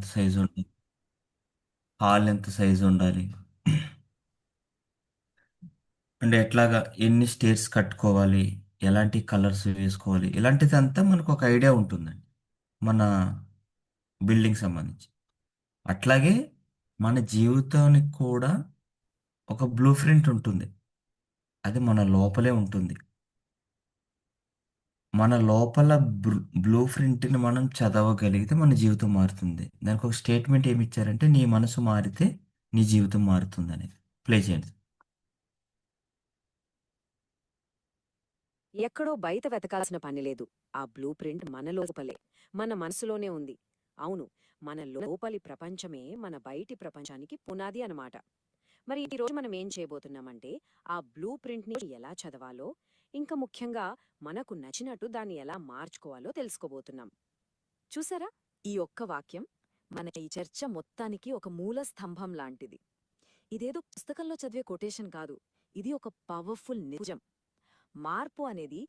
Size ఉండాలి? Hall ఎంత size ఉండాలి? అంటే ఎట్లాగా ఎన్ని స్టేర్స్ కట్టుకోవాలి? ఎలాంటి కలర్స్ వేసుకోవాలి? ఇలాంటిదంతా మనకు ఒక ఐడియా ఉంటుందండి మన బిల్డింగ్ సంబంధించి. అట్లాగే మన జీవితానికి కూడా ఒక బ్లూ ప్రింట్ ఉంటుంది. అది మన లోపలే ఉంటుంది. మన లోపల బ్లూ ప్రింట్ని మనం చదవగలిగితే మన జీవితం మారుతుంది. దానికి ఒక స్టేట్మెంట్ ఏమి ఇచ్చారంటే నీ మనసు మారితే నీ జీవితం మారుతుంది అనేది. ప్లే చేయండి. ఎక్కడో బయట వెతకాల్సిన పని లేదు. ఆ బ్లూ ప్రింట్ మన లోపలే, మన మనసులోనే ఉంది. అవును, మన లోపలి ప్రపంచమే మన బయటి ప్రపంచానికి పునాది అన్నమాట. మరి ఈరోజు మనం ఏం చేయబోతున్నామంటే, ఆ బ్లూ ప్రింట్ని ఎలా చదవాలో, ఇంకా ముఖ్యంగా మనకు నచ్చినట్టు దాన్ని ఎలా మార్చుకోవాలో తెలుసుకోబోతున్నాం. చూసారా, ఈ ఒక్క వాక్యం మన ఈ చర్చ మొత్తానికి ఒక మూల స్తంభం లాంటిది. ఇదేదో పుస్తకంలో చదివే కొటేషన్ కాదు, ఇది ఒక పవర్ఫుల్ నిజం. మార్పు అనేది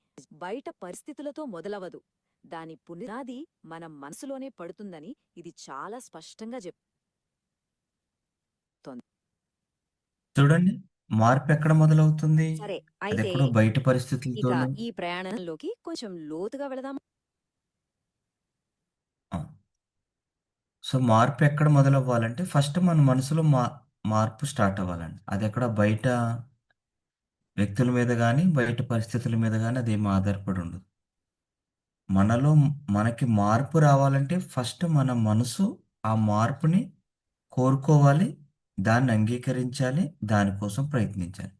బయట పరిస్థితులతో మొదలవదు, దాని పునాది మన మనసులోనే పడుతుందని ఇది చాలా స్పష్టంగా చెప్తోంది. చూడండి, మార్పు ఎక్కడ మొదలవుతుంది? సరే, అది అయితే ఎక్కడో బయట ఇక పరిస్థితులతోనూ. ఈ ప్రయాణంలోకి కొంచెం లోతుగా వెళదాం. ఆ. సో మార్పు ఎక్కడ మొదలవ్వాలంటే ఫస్ట్ మన మనసులో మార్పు స్టార్ట్ అవ్వాలండి. అది ఎక్కడ బయట వ్యక్తుల మీద కానీ బయట పరిస్థితుల మీద కానీ అదేం ఆధారపడి ఉండదు. మనలో మనకి మార్పు రావాలంటే ఫస్ట్ మన మనసు ఆ మార్పుని కోరుకోవాలి, దాన్ని అంగీకరించాలి, దానికోసం ప్రయత్నించాలి.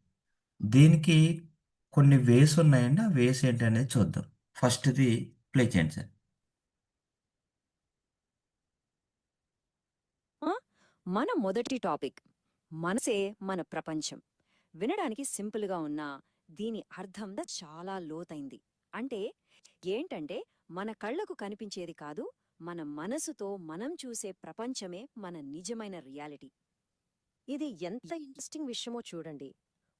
దీనికి కొన్ని వేస్ ఉన్నాయండి. ఆ వేస్ ఏంటనేది చూద్దాం. ఫస్ట్‌ది ప్లే చేయండి సార్. ఆ? మన మొదటి టాపిక్, మనసే మన ప్రపంచం. వినడానికి సింపుల్గా ఉన్నా దీని అర్థం చాలా లోతైంది. అంటే ఏంటంటే, మన కళ్ళకు కనిపించేది కాదు, మన మనసుతో మనం చూసే ప్రపంచమే మన నిజమైన రియాలిటీ. ఇది ఎంత ఇంట్రెస్టింగ్ విషయమో చూడండి.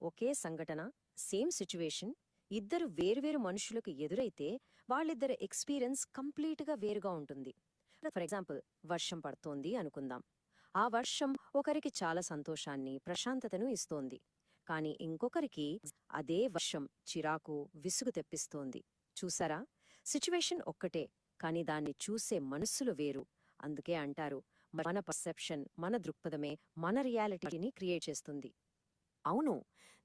ఒకే సంఘటన, సేమ్ సిచ్యువేషన్, ఇద్దరు వేర్వేరు మనుషులకు ఎదురైతే వాళ్ళిద్దరి ఎక్స్పీరియన్స్ కంప్లీట్గా వేరుగా ఉంటుంది. ఫర్ ఎగ్జాంపుల్, వర్షం పడుతోంది అనుకుందాం. ఆ వర్షం ఒకరికి చాలా సంతోషాన్ని, ప్రశాంతతను ఇస్తోంది. కానీ ఇంకొకరికి అదే వర్షం చిరాకు, విసుగు తెప్పిస్తోంది. చూసారా, సిచ్యువేషన్ ఒక్కటే, కానీ దాన్ని చూసే మనస్సులు వేరు. అందుకే అంటారు, మన పర్సెప్షన్, మన దృక్పథమే మన రియాలిటీని క్రియేట్ చేస్తుంది. అవును,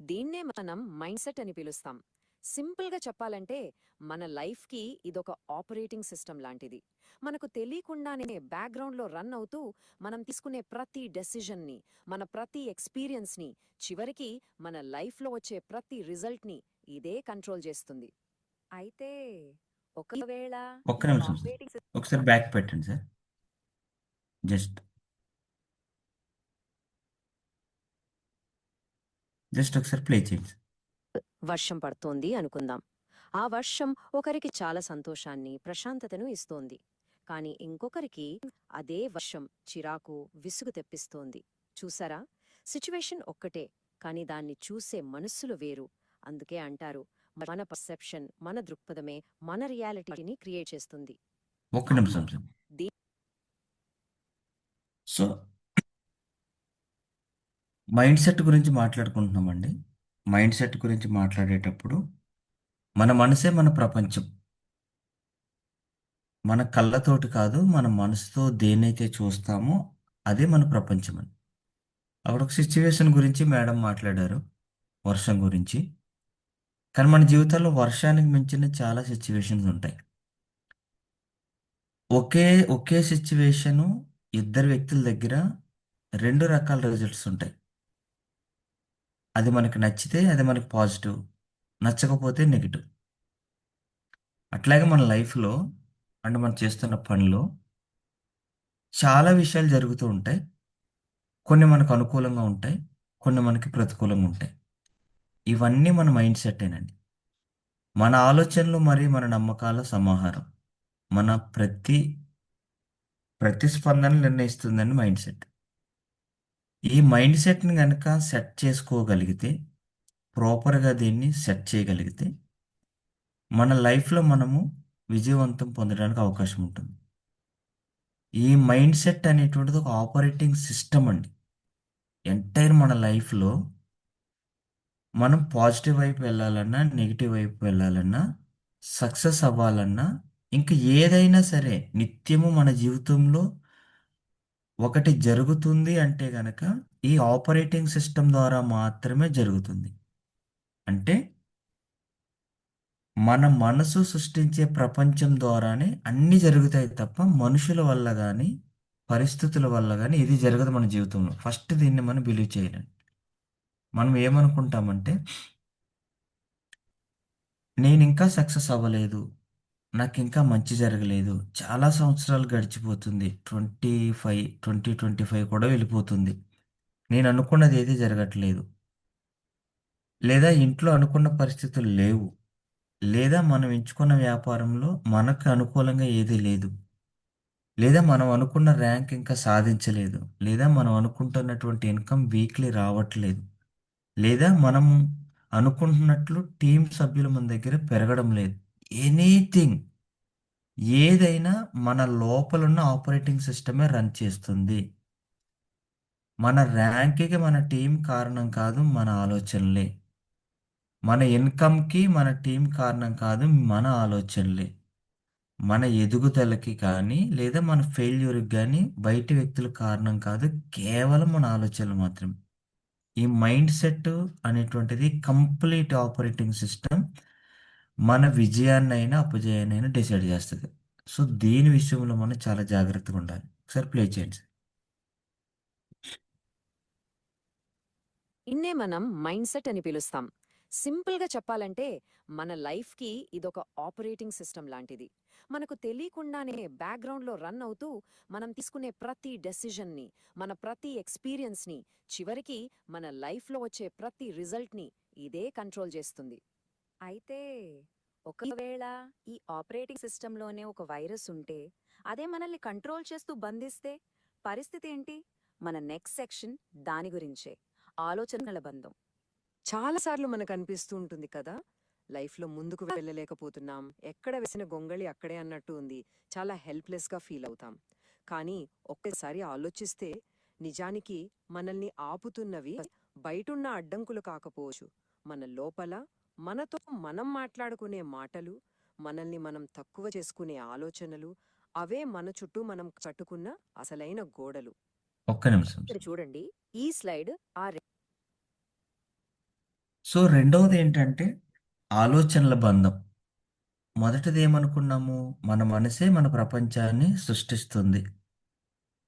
దీన్నే మనం మైండ్ సెట్ అని పిలుస్తాం. సింపుల్గా చెప్పాలంటే, మన లైఫ్కి ఇదొక ఆపరేటింగ్ సిస్టమ్ లాంటిది. మనకు తెలియకుండానే బ్యాక్గ్రౌండ్లో రన్ అవుతూ మనం తీసుకునే ప్రతి డెసిజన్ని, మన ప్రతి ఎక్స్పీరియన్స్ని, చివరికి మన లైఫ్లో వచ్చే ప్రతి రిజల్ట్ని ఇదే కంట్రోల్ చేస్తుంది. అయితే ఒకవేళ ఒక్క ఈ నిమిషం సార్. ఆపరేటింగ్ ఒకసారి బ్యాక్ పెట్టండి సార్. జస్ట్ ఒకసారి ప్లే చేయండి సార్. వర్షం పడుతోంది అనుకుందాం. ఆ వర్షం ఒకరికి చాలా సంతోషాన్ని, ప్రశాంతతను ఇస్తోంది. కానీ ఇంకొకరికి అదే వర్షం చిరాకు, విసుగు తెప్పిస్తోంది. చూసారా, సిచ్యువేషన్ ఒక్కటే, కానీ దాన్ని చూసే మనస్సులు వేరు. అందుకే అంటారు, మన పర్సెప్షన్, మన దృక్పథమే మన రియాలిటీని క్రియేట్ చేస్తుంది. ఒక్క అవును, నిమిషం సార్. దీ సో మైండ్ సెట్ గురించి మాట్లాడుకుంటున్నామండి. మైండ్ సెట్ గురించి మాట్లాడేటప్పుడు మన మనసే మన ప్రపంచం. మన కళ్ళతోటి కాదు, మన మనసుతో దేన్నైతే చూస్తామో అదే మన ప్రపంచం అని. అక్కడ ఒక సిచ్యువేషన్ గురించి మేడం మాట్లాడారు, వర్షం గురించి. కానీ మన జీవితాల్లో వర్షానికి మించిన చాలా సిచ్యువేషన్స్ ఉంటాయి. ఒకే ఒకే సిచ్యువేషను ఇద్దరు వ్యక్తుల దగ్గర రెండు రకాల రిజల్ట్స్ ఉంటాయి. అది మనకి నచ్చితే అది మనకి పాజిటివ్, నచ్చకపోతే నెగిటివ్. అట్లాగే మన లైఫ్‌లో అంటే మనం చేస్తున్న పనిలో చాలా విషయాలు జరుగుతూ ఉంటాయి. కొన్ని మనకు అనుకూలంగా ఉంటాయి, కొన్ని మనకి ప్రతికూలంగా ఉంటాయి. ఇవన్నీ మన మైండ్ సెట్టేనండి. మన ఆలోచనలు మరియు మన నమ్మకాల సమాహారం. మన ప్రతిస్పందన నిర్ణయిస్తుందండి మైండ్ సెట్. ఈ మైండ్ సెట్‌ని గనక సెట్ చేసుకోగలిగితే, ప్రాపర్‌గా దీన్ని సెట్ చేయగలిగితే, మన లైఫ్‌లో మనము విజయవంతం పొందడానికి అవకాశం ఉంటుంది. ఈ మైండ్ సెట్ అనేటువంటిది ఒక ఆపరేటింగ్ సిస్టమ్ అండి. ఎంటైర్ మన లైఫ్లో మనం పాజిటివ్ వైపు వెళ్ళాలన్నా, నెగిటివ్ వైపు వెళ్ళాలన్నా, సక్సెస్ అవ్వాలన్నా, ఇంకా ఏదైనా సరే నిత్యము మన జీవితంలో ఒకటి జరుగుతుంది అంటే గనక ఈ ఆపరేటింగ్ సిస్టమ్ ద్వారా మాత్రమే జరుగుతుంది. అంటే మన మనసు సృష్టించే ప్రపంచం ద్వారానే అన్నీ జరుగుతాయి తప్ప మనుషుల వల్ల కానీ, పరిస్థితుల వల్ల కానీ ఇది జరగదు మన జీవితంలో. ఫస్ట్ దీన్ని మనం బిలీవ్ చేయాలి. మనం ఏమనుకుంటామంటే, నేను ఇంకా సక్సెస్ అవ్వలేదు, నాకు ఇంకా మంచి జరగలేదు, చాలా సంవత్సరాలు గడిచిపోతుంది, 2025 కూడా వెళ్ళిపోతుంది, నేను అనుకున్నది ఏది జరగట్లేదు, లేదా ఇంట్లో అనుకున్న పరిస్థితులు లేవు, లేదా మనం ఎంచుకున్న వ్యాపారంలో మనకు అనుకూలంగా ఏదీ లేదు, లేదా మనం అనుకున్న ర్యాంక్ ఇంకా సాధించలేదు, లేదా మనం అనుకుంటున్నటువంటి ఇన్కమ్ వీక్లీ రావట్లేదు, లేదా మనం అనుకుంటున్నట్లు టీం సభ్యులు మన దగ్గర పెరగడం లేదు. ఎనీథింగ్, ఏదైనా మన లోపలున్న ఆపరేటింగ్ సిస్టమే రన్ చేస్తుంది. మన ర్యాంక్కి మన టీం కారణం కాదు, మన ఆలోచనలే. మన ఇన్కమ్కి మన టీం కారణం కాదు, మన ఆలోచనలే. మన ఎదుగుదలకి కానీ లేదా మన ఫెయిల్యూర్కి కానీ బయటి వ్యక్తుల కారణం కాదు, కేవలం మన ఆలోచనలు మాత్రమే. ఈ మైండ్ సెట్ అనేటువంటిది కంప్లీట్ ఆపరేటింగ్ సిస్టమ్ మన విజయాన్నైనా అపజయాన్నైనా డిసైడ్ చేస్తుంది. సో దీని విషయంలో మనం చాలా జాగ్రత్తగా ఉండాలి. ఒకసారి ప్లే చేయండి సార్. ఇన్నే మనం మైండ్ సెట్ అని పిలుస్తాం. సింపుల్గా చెప్పాలంటే మన లైఫ్కి ఇదొక ఆపరేటింగ్ సిస్టమ్ లాంటిది. మనకు తెలియకుండానే బ్యాక్గ్రౌండ్లో రన్ అవుతూ మనం తీసుకునే ప్రతి డెసిషన్ని, మన ప్రతి ఎక్స్పీరియన్స్ని, చివరికి మన లైఫ్లో వచ్చే ప్రతి రిజల్ట్ని ఇదే కంట్రోల్ చేస్తుంది. అయితే ఒకవేళ ఈ ఆపరేటింగ్ సిస్టంలోనే ఒక వైరస్ ఉంటే, అదే మనల్ని కంట్రోల్ చేస్తూ బంధిస్తే పరిస్థితి ఏంటి? మన నెక్స్ట్ సెక్షన్ దాని గురించే, ఆలోచనల బంధం. చాలాసార్లు మనకు అనిపిస్తూ ఉంటుంది కదా, లైఫ్లో ముందుకు వెళ్ళలేకపోతున్నాం, ఎక్కడ వేసిన గొంగళి అక్కడే అన్నట్టు ఉంది, చాలా హెల్ప్లెస్గా ఫీల్ అవుతాం. కానీ ఒక్కసారి ఆలోచిస్తే నిజానికి మనల్ని ఆపుతున్నవి బయటున్న అడ్డంకులు కాకపోవచ్చు, మన లోపల మనతో మనం మాట్లాడుకునే మాటలు, మనల్ని మనం తక్కువ చేసుకునే ఆలోచనలు, అవే మన చుట్టూ మనం కట్టుకున్న అసలైన గోడలు. ఒక్క నిమిషం ఇక్కడ సార్. చూడండి, ఈ స్లైడ్ ఆ సో రెండవది ఏంటంటే ఆలోచనల బంధం. మొదటిది ఏమనుకున్నాము, మన మనసే మన ప్రపంచాన్ని సృష్టిస్తుంది,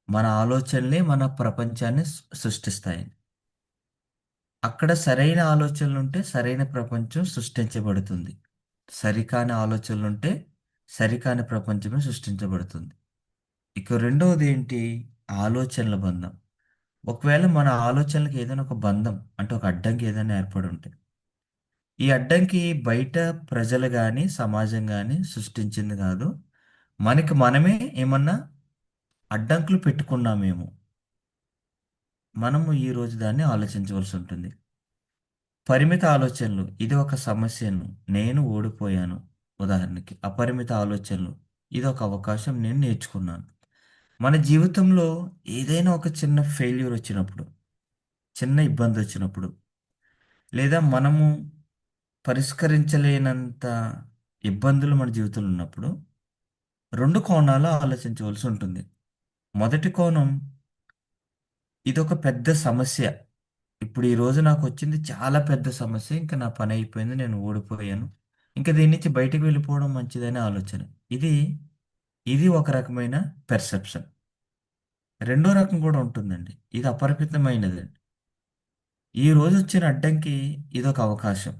మన ఆలోచనలే మన ప్రపంచాన్ని సృష్టిస్తాయి. అక్కడ సరైన ఆలోచనలుంటే సరైన ప్రపంచం సృష్టించబడుతుంది, సరికాని ఆలోచనలుంటే సరికాని ప్రపంచమే సృష్టించబడుతుంది. ఇక రెండవది ఏంటి, ఆలోచనల బంధం. ఒకవేళ మన ఆలోచనలకు ఏదైనా ఒక బంధం అంటే ఒక అడ్డంకి ఏదైనా ఏర్పడి ఉంటే, ఈ అడ్డంకి బయట ప్రజలు కానీ సమాజం కానీ సృష్టించింది కాదు, మనకి మనమే ఏమన్నా అడ్డంకులు పెట్టుకున్నామేమో, మనము ఈరోజు దాన్ని ఆలోచించవలసి ఉంటుంది. పరిమిత ఆలోచనలు, ఇది ఒక సమస్యను, నేను ఓడిపోయాను. ఉదాహరణకి అపరిమిత ఆలోచనలు, ఇది ఒక అవకాశం, నేను నేర్చుకున్నాను. మన జీవితంలో ఏదైనా ఒక చిన్న ఫెయిల్యూర్ వచ్చినప్పుడు, చిన్న ఇబ్బంది వచ్చినప్పుడు, లేదా మనము పరిష్కరించలేనంత ఇబ్బందులు మన జీవితంలో ఉన్నప్పుడు రెండు కోణాలు ఆలోచించవలసి ఉంటుంది. మొదటి కోణం, ఇదొక పెద్ద సమస్య, ఇప్పుడు ఈ రోజు నాకు వచ్చింది చాలా పెద్ద సమస్య, ఇంకా నా పని అయిపోయింది, నేను ఓడిపోయాను, ఇంకా దీని నుంచి బయటికి వెళ్ళిపోవడం మంచిదనే ఆలోచన. ఇది ఇది ఒక రకమైన పెర్సెప్షన్. రెండో రకం కూడా ఉంటుందండి, ఇది అపరిమితమైనదండి. ఈ రోజు వచ్చిన అడ్డంకి ఇదొక అవకాశం,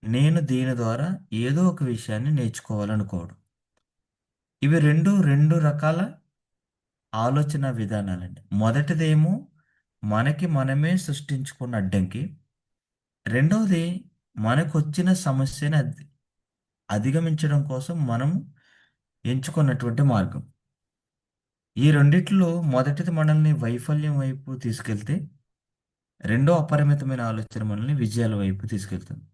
నేను దీని ద్వారా ఏదో ఒక విషయాన్ని నేర్చుకోవాలనుకోవడం. ఇవి రెండు రెండు రకాల ఆలోచన విధానాలండి. మొదటిదేమో మనకి మనమే సృష్టించుకున్న అడ్డంకి. రెండవది మనకొచ్చిన సమస్యని అధిగమించడం కోసం మనం ఎంచుకున్నటువంటి మార్గం. ఈ రెండిట్లో మొదటిది మనల్ని వైఫల్యం వైపు తీసుకెళ్తే, రెండో అపరిమితమైన ఆలోచన మనల్ని విజయాల వైపు తీసుకెళ్తుంది.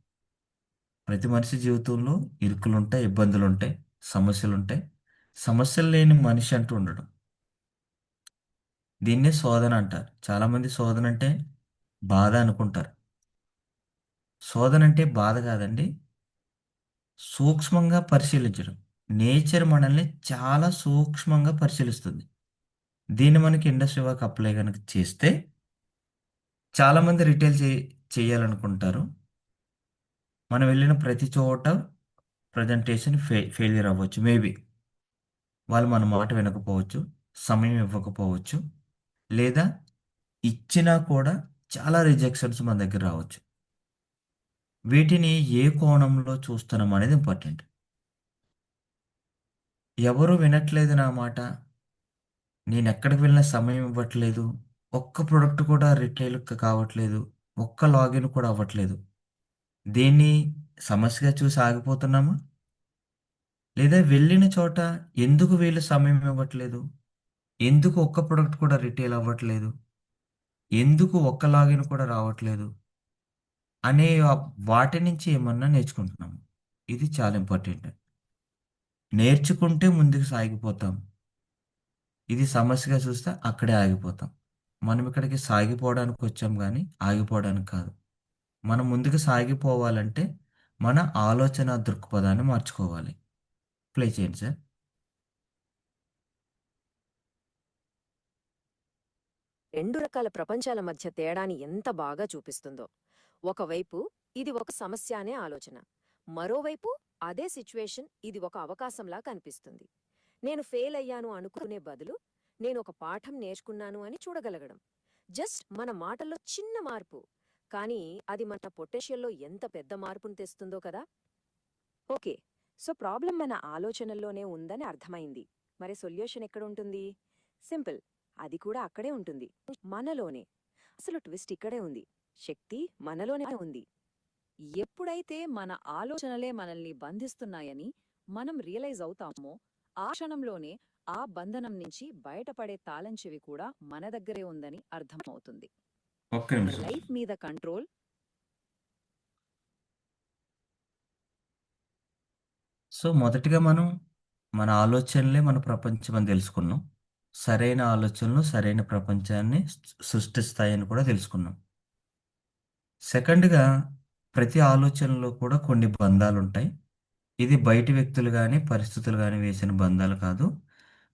ప్రతి మనిషి జీవితంలో ఇరుకులుంటాయి, ఇబ్బందులుంటాయి, సమస్యలుంటాయి. సమస్యలు లేని మనిషి అంటూ ఉండడం. దీన్నే శోధన అంటారు. చాలామంది శోధన అంటే బాధ అనుకుంటారు. శోధన అంటే బాధ కాదండి. సూక్ష్మంగా పరిశీలించడం. నేచర్ మనల్ని చాలా సూక్ష్మంగా పరిశీలిస్తుంది. దీన్ని మనకి ఇండస్ట్రీ వర్క్ అప్లై గనుక చేస్తే చాలామంది రిటైల్ చేయాలనుకుంటారు. మనం వెళ్ళిన ప్రతి చోట ప్రజెంటేషన్ ఫెయిల్యూర్ అవ్వచ్చు. మేబీ వాళ్ళు మన మాట వినకపోవచ్చు, సమయం ఇవ్వకపోవచ్చు, లేదా ఇచ్చినా కూడా చాలా రిజెక్షన్స్ మన దగ్గర రావచ్చు. వీటిని ఏ కోణంలో చూస్తున్నాం అనేది ఇంపార్టెంట్. ఎవరు వినట్లేదు నా మాట, నేను ఎక్కడికి వెళ్ళినా సమయం ఇవ్వట్లేదు, ఒక్క ప్రొడక్ట్ కూడా రిటైల్ కావట్లేదు, ఒక్క లాగిన్ కూడా అవ్వట్లేదు. దీన్ని సమస్యగా చూసి ఆగిపోతున్నామా? లేదా వెళ్ళిన చోట ఎందుకు వీళ్ళు సమయం ఇవ్వట్లేదు? ఎందుకు ఒక్క ప్రొడక్ట్ కూడా రిటైల్ అవ్వట్లేదు? ఎందుకు ఒక్క లాగిన్ కూడా రావట్లేదు? అనే వాటి నుంచి ఏమన్నా నేర్చుకుంటున్నాము. ఇది చాలా ఇంపార్టెంట్. నేర్చుకుంటే ముందుకు సాగిపోతాం. ఇది సమస్యగా చూస్తే అక్కడే ఆగిపోతాం. మనం ఇక్కడికి సాగిపోవడానికి వచ్చాం గానీ ఆగిపోవడానికి కాదు. మనం ముందుకు సాగిపోవాలంటే మన ఆలోచన దృక్పథాన్ని మార్చుకోవాలి. ప్లే చేయండి సార్. రెండు రకాల ప్రపంచాల మధ్య తేడాని ఎంత బాగా చూపిస్తుందో. ఒకవైపు ఇది ఒక సమస్య అనే ఆలోచన, మరోవైపు అదే సిచ్యువేషన్ ఇది ఒక అవకాశంలా కనిపిస్తుంది. నేను ఫెయిల్ అయ్యాను అనుకునే బదులు నేను ఒక పాఠం నేర్చుకున్నాను అని చూడగలగడం. జస్ట్ మన మాటల్లో చిన్న మార్పు, కానీ అది మన పొటెన్షియల్లో ఎంత పెద్ద మార్పును తెస్తుందో కదా. ఓకే, సో ప్రాబ్లం మన ఆలోచనల్లోనే ఉందని అర్థమైంది. మరి సొల్యూషన్ ఎక్కడుంటుంది? సింపుల్, అది కూడా అక్కడే ఉంటుంది, మనలోనే. అసలు ట్విస్ట్ ఇక్కడే ఉంది. శక్తి మనలోనే ఉంది. ఎప్పుడైతే మన ఆలోచనలే మనల్ని బంధిస్తున్నాయని మనం రియలైజ్ అవుతామో, ఆ క్షణంలోనే ఆ బంధనం నుంచి బయటపడే తాళం చెవి కూడా మన దగ్గరే ఉందని అర్థమవుతుంది. ఒక్క నిమిషం. లైఫ్ మీద కంట్రోల్. సో, మొదటిగా మనం మన ఆలోచనలే మన ప్రపంచం అని తెలుసుకున్నాం. సరైన ఆలోచనలు సరైన ప్రపంచాన్ని సృష్టిస్తాయని కూడా తెలుసుకున్నాం. సెకండ్‌గా ప్రతి ఆలోచనలో కూడా కొన్ని బంధాలుంటాయి. ఇది బయటి వ్యక్తులు గాని, పరిస్థితులు గాని వేసిన బంధాలు కాదు.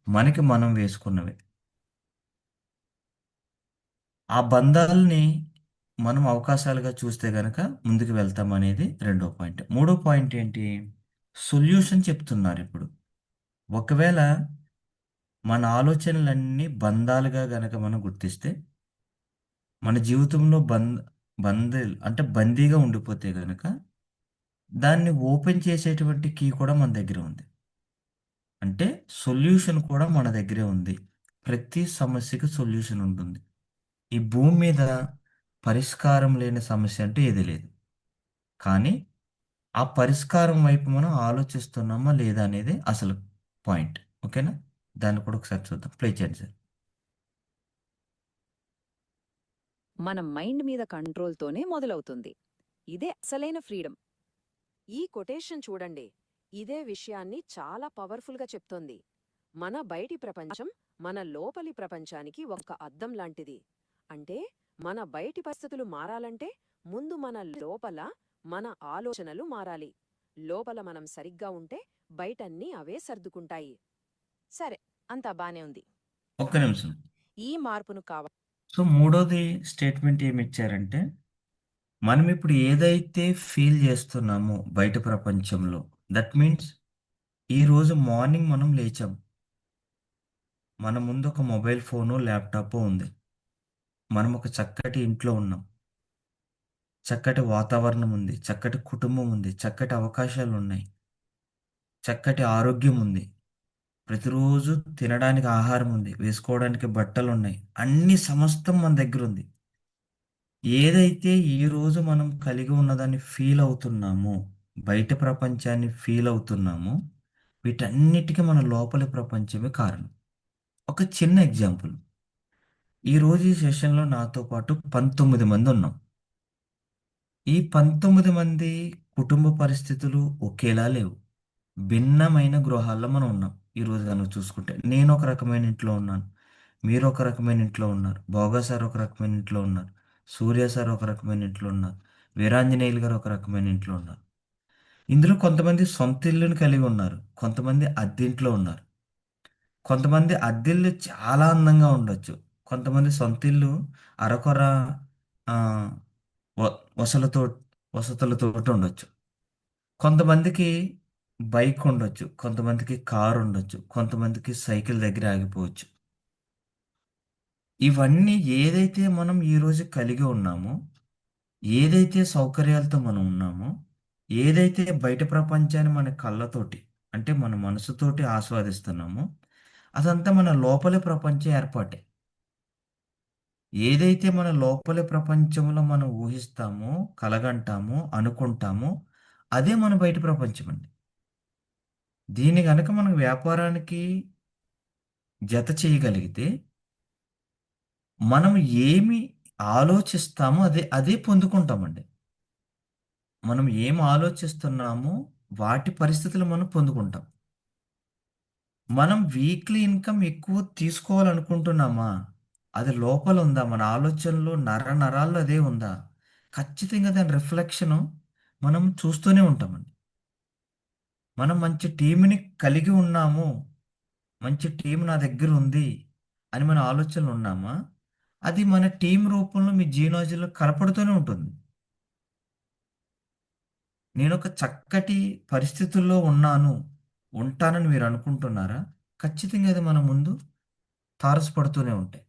మనకి మనం వేసుకున్నవే. ఆ బంధాల్ని మనం అవకాశాలుగా చూస్తే గనక ముందుకు వెళ్తామనేది రెండో పాయింట్. మూడో పాయింట్ ఏంటి? సొల్యూషన్ చెప్తున్నారిప్పుడు. ఒకవేళ మన ఆలోచనలన్నీ బంధాలుగా గనక మనం గుర్తిస్తే, మన జీవితంలో అంటే బందీగా ఉండిపోతే గనక, దాన్ని ఓపెన్ చేసేటువంటి కీ కూడా మన దగ్గర ఉంది. అంటే సొల్యూషన్ కూడా మన దగ్గరే ఉంది. ప్రతి సమస్యకి సొల్యూషన్ ఉంటుంది. ఈ భూమి మీద పరిష్కారం లేని సమస్య అంటూ ఏదీ లేదు. కానీ ఆ పరిష్కారం వైపు మనం ఆలోచిస్తున్నామా లేదా అనేది అసలు పాయింట్. ఓకేనా? దాన్ని కూడా ఒకసారి చూద్దాం. ప్లే చేయండి సార్. మన మైండ్ మీద కంట్రోల్తోనే మొదలవుతుంది. ఇదే అసలైన ఫ్రీడమ్. ఈ కొటేషన్ చూడండి, ఇదే విషయాన్ని చాలా పవర్ఫుల్గా చెప్తోంది. మన బయటి ప్రపంచం మన లోపలి ప్రపంచానికి ఒక అద్దం లాంటిది. అంటే మన బయటి పరిస్థితులు మారాలంటే ముందు మన లోపల మన ఆలోచనలు మారాలి. లోపల మనం సరిగ్గా ఉంటే బయటన్నీ అవే సర్దుకుంటాయి. సరే, అంతా బానే ఉంది. ఒక్క నిమిషం. ఈ మార్పును కావాలి. సో, మూడోది స్టేట్మెంట్ ఏమిచ్చారంటే, మనం ఇప్పుడు ఏదైతే ఫీల్ చేస్తున్నామో బయట ప్రపంచంలో, దట్ మీన్స్ ఈరోజు మార్నింగ్ మనం లేచాం. మన ముందు ఒక మొబైల్ ఫోను, ల్యాప్‌టాపో ఉంది. మనం ఒక చక్కటి ఇంట్లో ఉన్నాం. చక్కటి వాతావరణం ఉంది. చక్కటి కుటుంబం ఉంది. చక్కటి అవకాశాలున్నాయి. చక్కటి ఆరోగ్యం ఉంది. ప్రతిరోజు తినడానికి ఆహారం ఉంది. వేసుకోవడానికి బట్టలున్నాయి. అన్ని సమస్తం మన దగ్గరుంది. ఏదైతే ఈరోజు మనం కలిగి ఉన్నదాన్ని ఫీల్ అవుతున్నామో, బయట ప్రపంచాన్ని ఫీల్ అవుతున్నామో, వీటన్నిటికి మన లోపలి ప్రపంచమే కారణం. ఒక చిన్న ఎగ్జాంపుల్. ఈరోజు ఈ సెషన్‌లో నాతో పాటు 19 మంది ఉన్నాం. ఈ 19 మంది కుటుంబ పరిస్థితులు ఒకేలా లేవు. భిన్నమైన గృహాల్లో మనం ఉన్నాం. ఈరోజు గనుక చూసుకుంటే. నేను ఒక రకమైన ఇంట్లో ఉన్నాను. మీరు ఒక రకమైన ఇంట్లో ఉన్నారు, భోగా సార్ ఒక రకమైన ఇంట్లో ఉన్నారు, సూర్య సార్ ఒక రకమైన ఇంట్లో ఉన్నారు, వీరాంజనేయులు గారు ఒక రకమైన ఇంట్లో ఉన్నారు. ఇందులో కొంతమంది సొంత ఇల్లుని కలిగి ఉన్నారు, కొంతమంది అద్దెంట్లో ఉన్నారు. కొంతమంది అద్దెల్లు చాలా అందంగా ఉండొచ్చు, కొంతమంది సొంత ఇల్లు అరకొర ఆ, వసలతో వసతులతో ఉండొచ్చు. కొంతమందికి బైక్ ఉండొచ్చు, కొంతమందికి కారు ఉండొచ్చు, కొంతమందికి సైకిల్ దగ్గర ఆగిపోవచ్చు. ఇవన్నీ ఏదైతే మనం ఈరోజు కలిగి ఉన్నామో, ఏదైతే సౌకర్యాలతో మనం ఉన్నామో, ఏదైతే బయట ప్రపంచాన్ని మన కళ్ళతోటి అంటే మన మనసుతోటి ఆస్వాదిస్తున్నామో, అదంతా మన లోపలి ప్రపంచం ఏర్పాటే. ఏదైతే మన లోపలి ప్రపంచంలో మనం ఊహిస్తామో, కలగంటామో, అనుకుంటామో, అదే మన బయట ప్రపంచం అండి. దీన్ని గనక మనం వ్యాపారానికి జత చేయగలిగితే, మనం ఏమి ఆలోచిస్తామో అదే అదే పొందుకుంటామండి. మనం ఏం ఆలోచిస్తున్నామో వాటి పరిస్థితులు మనం పొందుకుంటాం. మనం వీక్లీ ఇన్కమ్ ఎక్కువ తీసుకోవాలనుకుంటున్నామా? అది లోపల ఉందా? మన ఆలోచనలో నరాల్లో అదే ఉందా? ఖచ్చితంగా దాని రిఫ్లెక్షను మనం చూస్తూనే ఉంటామండి. మనం మంచి టీమ్‌ని కలిగి ఉన్నాము, మంచి టీమ్ నా దగ్గర ఉంది అని మన ఆలోచనలో ఉన్నామా? అది మన టీమ్ రూపంలో మీ జీవనోజీలో కనపడుతూనే ఉంటుంది. నేనొక చక్కటి పరిస్థితుల్లో ఉన్నాను, ఉంటానని మీరు అనుకుంటున్నారా? ఖచ్చితంగా అది మన ముందు తారసపడుతూనే ఉంటాయి.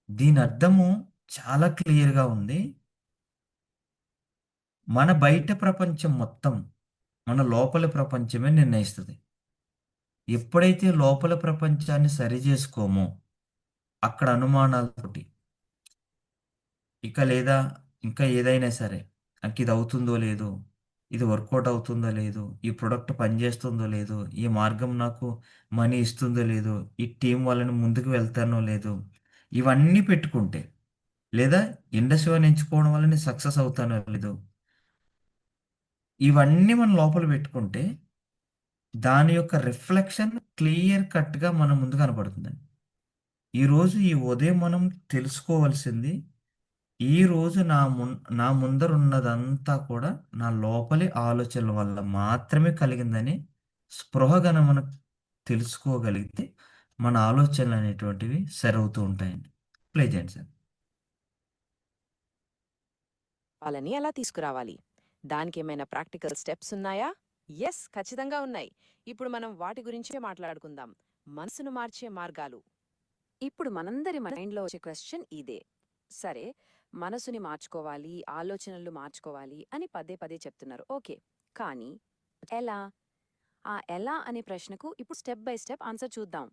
దీని అర్థము చాలా క్లియర్‌గా ఉంది. మన బయట ప్రపంచం మొత్తం మన లోపలి ప్రపంచమే నిర్ణయిస్తది. ఎప్పుడైతే లోపల ప్రపంచాన్ని సరిజేసుకోమో, అక్కడ అనుమానాలతోటి లేదా ఇంకా ఏదైనా సరే, నాకిది అవుతుందో లేదో, ఇది వర్కౌట్ అవుతుందో లేదో, ఈ ప్రొడక్ట్ పనిచేస్తుందో లేదో, ఈ మార్గం నాకు మనీ ఇస్తుందో లేదో, ఈ టీం వాళ్ళని ముందుకు వెళ్తానో లేదో, ఇవన్నీ పెట్టుకుంటే, లేదా ఇండస్ట్రీ వాడిని ఎంచుకోవడం వల్ల నేను సక్సెస్ అవుతానో లేదో, ఇవన్నీ మనం లోపల పెట్టుకుంటే, దాని యొక్క రిఫ్లెక్షన్ క్లియర్ కట్‌గా మన ముందు కనపడుతుందండి. ఈరోజు ఈ ఉదయం మనం తెలుసుకోవాల్సింది, ఈరోజు నా ముందరున్నదంతా కూడా నా లోపలి ఆలోచనల వల్ల మాత్రమే కలిగిందని స్పృహ గన మనం తెలుసుకోగలిగితే, మన ఆలోచనలనేటువంటివి సరవుతూ ఉంటాయండి. ప్లే చేయండి సార్. వాళ్ళని ఎలా తీసుకురావాలి? దానికేమైనా ప్రాక్టికల్ స్టెప్స్ ఉన్నాయా? యెస్! ఖచ్చితంగా ఉన్నాయి. ఇప్పుడు మనం వాటి గురించే మాట్లాడుకుందాం. మనసును మార్చే మార్గాలు. ఇప్పుడు మనందరి మైండ్లో వచ్చే క్వశ్చన్ ఇదే. సరే, మనసుని మార్చుకోవాలి, ఆలోచనలు మార్చుకోవాలి అని పదే పదే చెప్తున్నారు. ఓకే. కానీ ఎలా? ఆ ఎలా అనే ప్రశ్నకు ఇప్పుడు స్టెప్ బై స్టెప్ ఆన్సర్ చూద్దాం.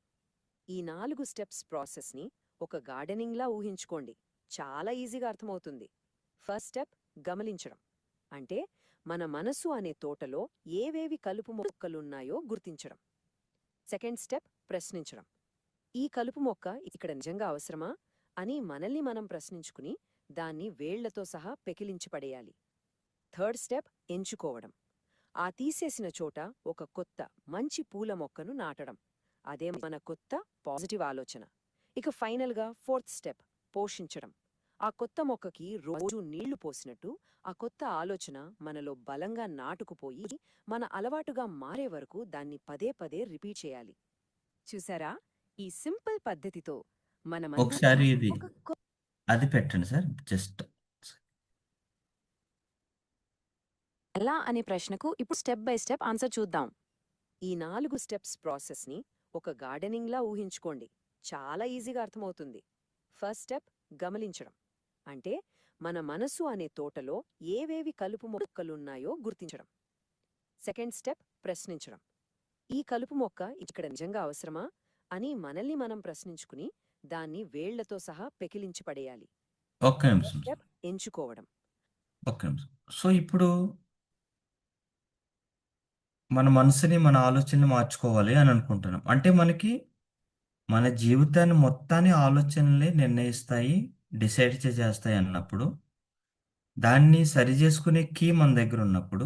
ఈ 4 స్టెప్స్ ప్రాసెస్ని ఒక గార్డెనింగ్‌లా ఊహించుకోండి. చాలా ఈజీగా అర్థమవుతుంది. ఫస్ట్ స్టెప్ గమనించడం. అంటే మన మనసు అనే తోటలో ఏవేవి కలుపు మొక్కలున్నాయో గుర్తించడం. సెకండ్ స్టెప్ ప్రశ్నించడం. ఈ కలుపు మొక్క ఇక్కడ నిజంగా అవసరమా అని మనల్ని మనం ప్రశ్నించుకుని దాన్ని వేళ్లతో సహా పెకిలించి పడేయాలి. థర్డ్ స్టెప్ ఎంచుకోవడం. ఆ తీసేసిన చోట ఒక కొత్త మంచి పూల మొక్కను నాటడం. అదే మన కొత్త పాజిటివ్ ఆలోచన. ఇక ఫైనల్గా ఫోర్త్ స్టెప్ పోషించడం. ఆ కొత్త మొక్కకి రోజు నీళ్లు పోసినట్టు ఆ కొత్త ఆలోచన మనలో బలంగా నాటుకుపోయి మన అలవాటుగా మారే వరకు దాన్ని పదే పదే రిపీట్ చేయాలి. చూసారా? ఈ సింపుల్ పద్ధతితో మనమంతా ఒకసారి ఇది ఒక అది పెట్టండి సార్. జస్ట్ ఎలా అనే ప్రశ్నకు ఇప్పుడు స్టెప్ బై స్టెప్ ఆన్సర్ చూద్దాం. ఈ 4 స్టెప్స్ ప్రాసెస్ని ఒక గార్డెనింగ్‌లా ఊహించుకోండి. చాలా ఈజీగా అర్థమవుతుంది. ఫస్ట్ స్టెప్ గమనించడం. అంటే మన మనసు అనే తోటలో ఏవేవి కలుపు మొక్కలున్నాయో గుర్తించడం. సెకండ్ స్టెప్ ప్రశ్నించడం. ఈ కలుపు మొక్క ఇక్కడ నిజంగా అవసరమా అని మనల్ని మనం ప్రశ్నించుకుని దాన్ని వేళ్లతో సహా పెకిలించి పడేయాలి. ఒక్క థర్డ్ నిమిషం సార్. స్టెప్ ఎంచుకోవడం. ఒక్క నిమిషం. సో, ఇప్పుడు మన మనసుని, మన ఆలోచనని మార్చుకోవాలి అని అనుకుంటున్నాం. అంటే మనకి మన జీవితాన్ని మొత్తాన్ని ఆలోచనలే నిర్ణయిస్తాయి, డిసైడ్ చేసేస్తాయి అన్నప్పుడు, దాన్ని సరిజేసుకునే కీ మన దగ్గరున్నప్పుడు,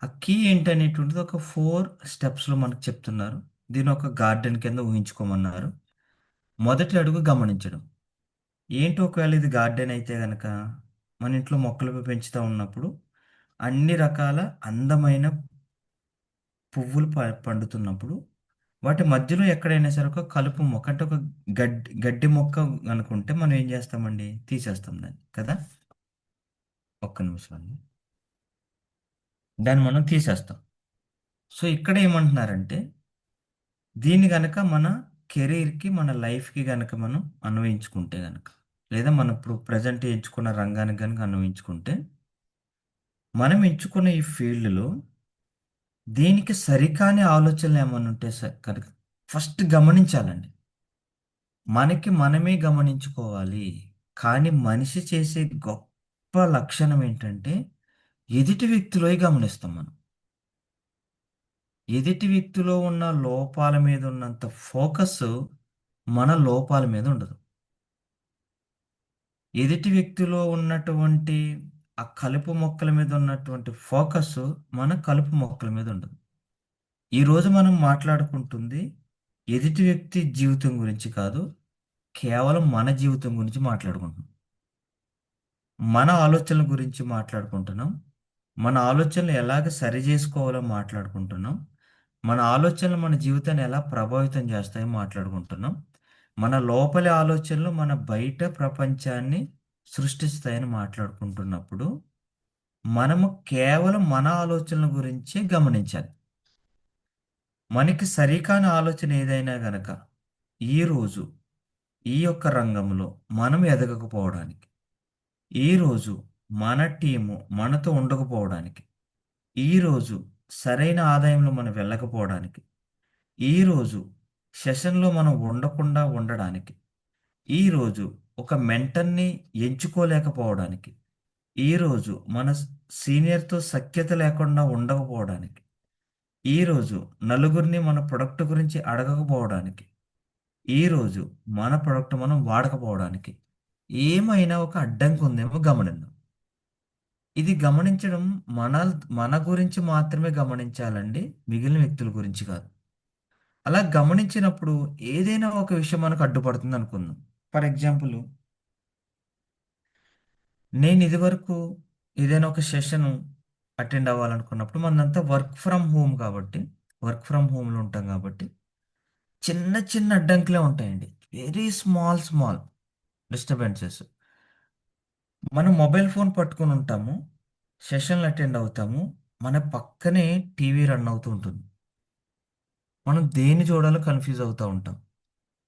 ఆ కీ ఏంటనేటువంటిది ఒక 4 స్టెప్స్‌లో మనకు చెప్తున్నారు. దీన్నొక గార్డెన్ కింద ఊహించుకోమన్నారు. మొదటి అడుగు గమనించడం. ఏంటి ఒకవేళ ఇది గార్డెన్ అయితే గనక, మన ఇంట్లో మొక్కలు పెంచుతూ ఉన్నప్పుడు అన్ని రకాల అందమైన పువ్వులు పండుతున్నప్పుడు వాటి మధ్యలో ఎక్కడైనా సరే ఒక కలుపు మొక్క అంటే ఒక గడ్డి మొక్క అనుకుంటే మనం ఏం చేస్తామండి? తీసేస్తాం దాన్ని కదా. ఒక్క నిమిషం అండి. దాన్ని మనం తీసేస్తాం. సో ఇక్కడ ఏమంటున్నారంటే దీన్ని గనక మన కెరీర్‌కి, మన లైఫ్‌కి గనక మనం అన్వయించుకుంటే గనక, లేదా మనం ఇప్పుడు ప్రెజెంట్ ఎంచుకున్న రంగానికి గనుక అన్వయించుకుంటే, మనం ఎంచుకున్న ఈ ఫీల్డ్‌లో దీనికి సరికాని ఆలోచనలు ఏమన్నా ఉంటే కనుక ఫస్ట్ గమనించాలండి. మనకి మనమే గమనించుకోవాలి. కానీ మనిషి చేసే గొప్ప లక్షణం ఏంటంటే, ఎదుటి వ్యక్తిలోయి గమనిస్తాం మనం. ఎదుటి వ్యక్తిలో ఉన్న లోపాల మీద ఉన్నంత ఫోకస్సు మన లోపాల మీద ఉండదు. ఎదుటి వ్యక్తిలో ఉన్నటువంటి ఆ కలుపు మొక్కల మీద ఉన్నటువంటి ఫోకస్సు మన కలుపు మొక్కల మీద ఉండదు. ఈరోజు మనం మాట్లాడుకుంటుంది ఎదుటి వ్యక్తి జీవితం గురించి కాదు. కేవలం మన జీవితం గురించి మాట్లాడుకుంటున్నాం. మన ఆలోచనల గురించి మాట్లాడుకుంటున్నాం. మన ఆలోచనలు ఎలాగ సరిజేసుకోవాలో మాట్లాడుకుంటున్నాం. మన ఆలోచనలు మన జీవితాన్ని ఎలా ప్రభావితం చేస్తాయో మాట్లాడుకుంటున్నాం. మన లోపలి ఆలోచనలు మన బయట ప్రపంచాన్ని సృష్టిస్తాయని మాట్లాడుకుంటున్నప్పుడు, మనము కేవలం మన ఆలోచనల గురించే గమనించాలి. మనకి సరికాని ఆలోచన ఏదైనా గనక, ఈరోజు ఈ యొక్క రంగంలో మనం ఎదగకపోవడానికి, ఈరోజు మన టీము మనతో ఉండకపోవడానికి, ఈరోజు సరైన ఆదాయంలో మనం వెళ్ళకపోవడానికి, ఈరోజు సెషన్‌లో మనం ఉండకుండా ఉండడానికి, ఈరోజు ఒక మెంటర్‌ని ఎంచుకోలేకపోవడానికి, ఈరోజు మన సీనియర్‌తో సఖ్యత లేకుండా ఉండకపోవడానికి, ఈరోజు నలుగురిని మన ప్రొడక్ట్ గురించి అడగకపోవడానికి, ఈరోజు మన ప్రొడక్ట్ మనం వాడకపోవడానికి ఏమైనా ఒక అడ్డంకి ఉందేమో గమనిద్దాం. ఇది గమనించడం మన మన గురించి మాత్రమే గమనించాలండి. మిగిలిన వ్యక్తుల గురించి కాదు. అలా గమనించినప్పుడు ఏదైనా ఒక విషయం మనకు అడ్డుపడుతుంది అనుకుందాం. ఫర్ ఎగ్జాంపుల్ నేను ఇదివరకు ఏదైనా ఒక సెషన్ అటెండ్ అవ్వాలనుకున్నప్పుడు మనదంతా వర్క్ ఫ్రమ్ హోమ్ కాబట్టి, వర్క్ ఫ్రమ్ హోమ్‌లో ఉంటాం కాబట్టి చిన్న చిన్న అడ్డంకులే ఉంటాయండి. Very small small disturbances. మనం మొబైల్ ఫోన్ పట్టుకొని ఉంటాము. సెషన్‌లు అటెండ్ అవుతాము. మన పక్కనే టీవీ రన్ అవుతూ ఉంటుంది. మనం దేన్ని చూడాలో కన్‌ఫ్యూజ్ అవుతా ఉంటాం.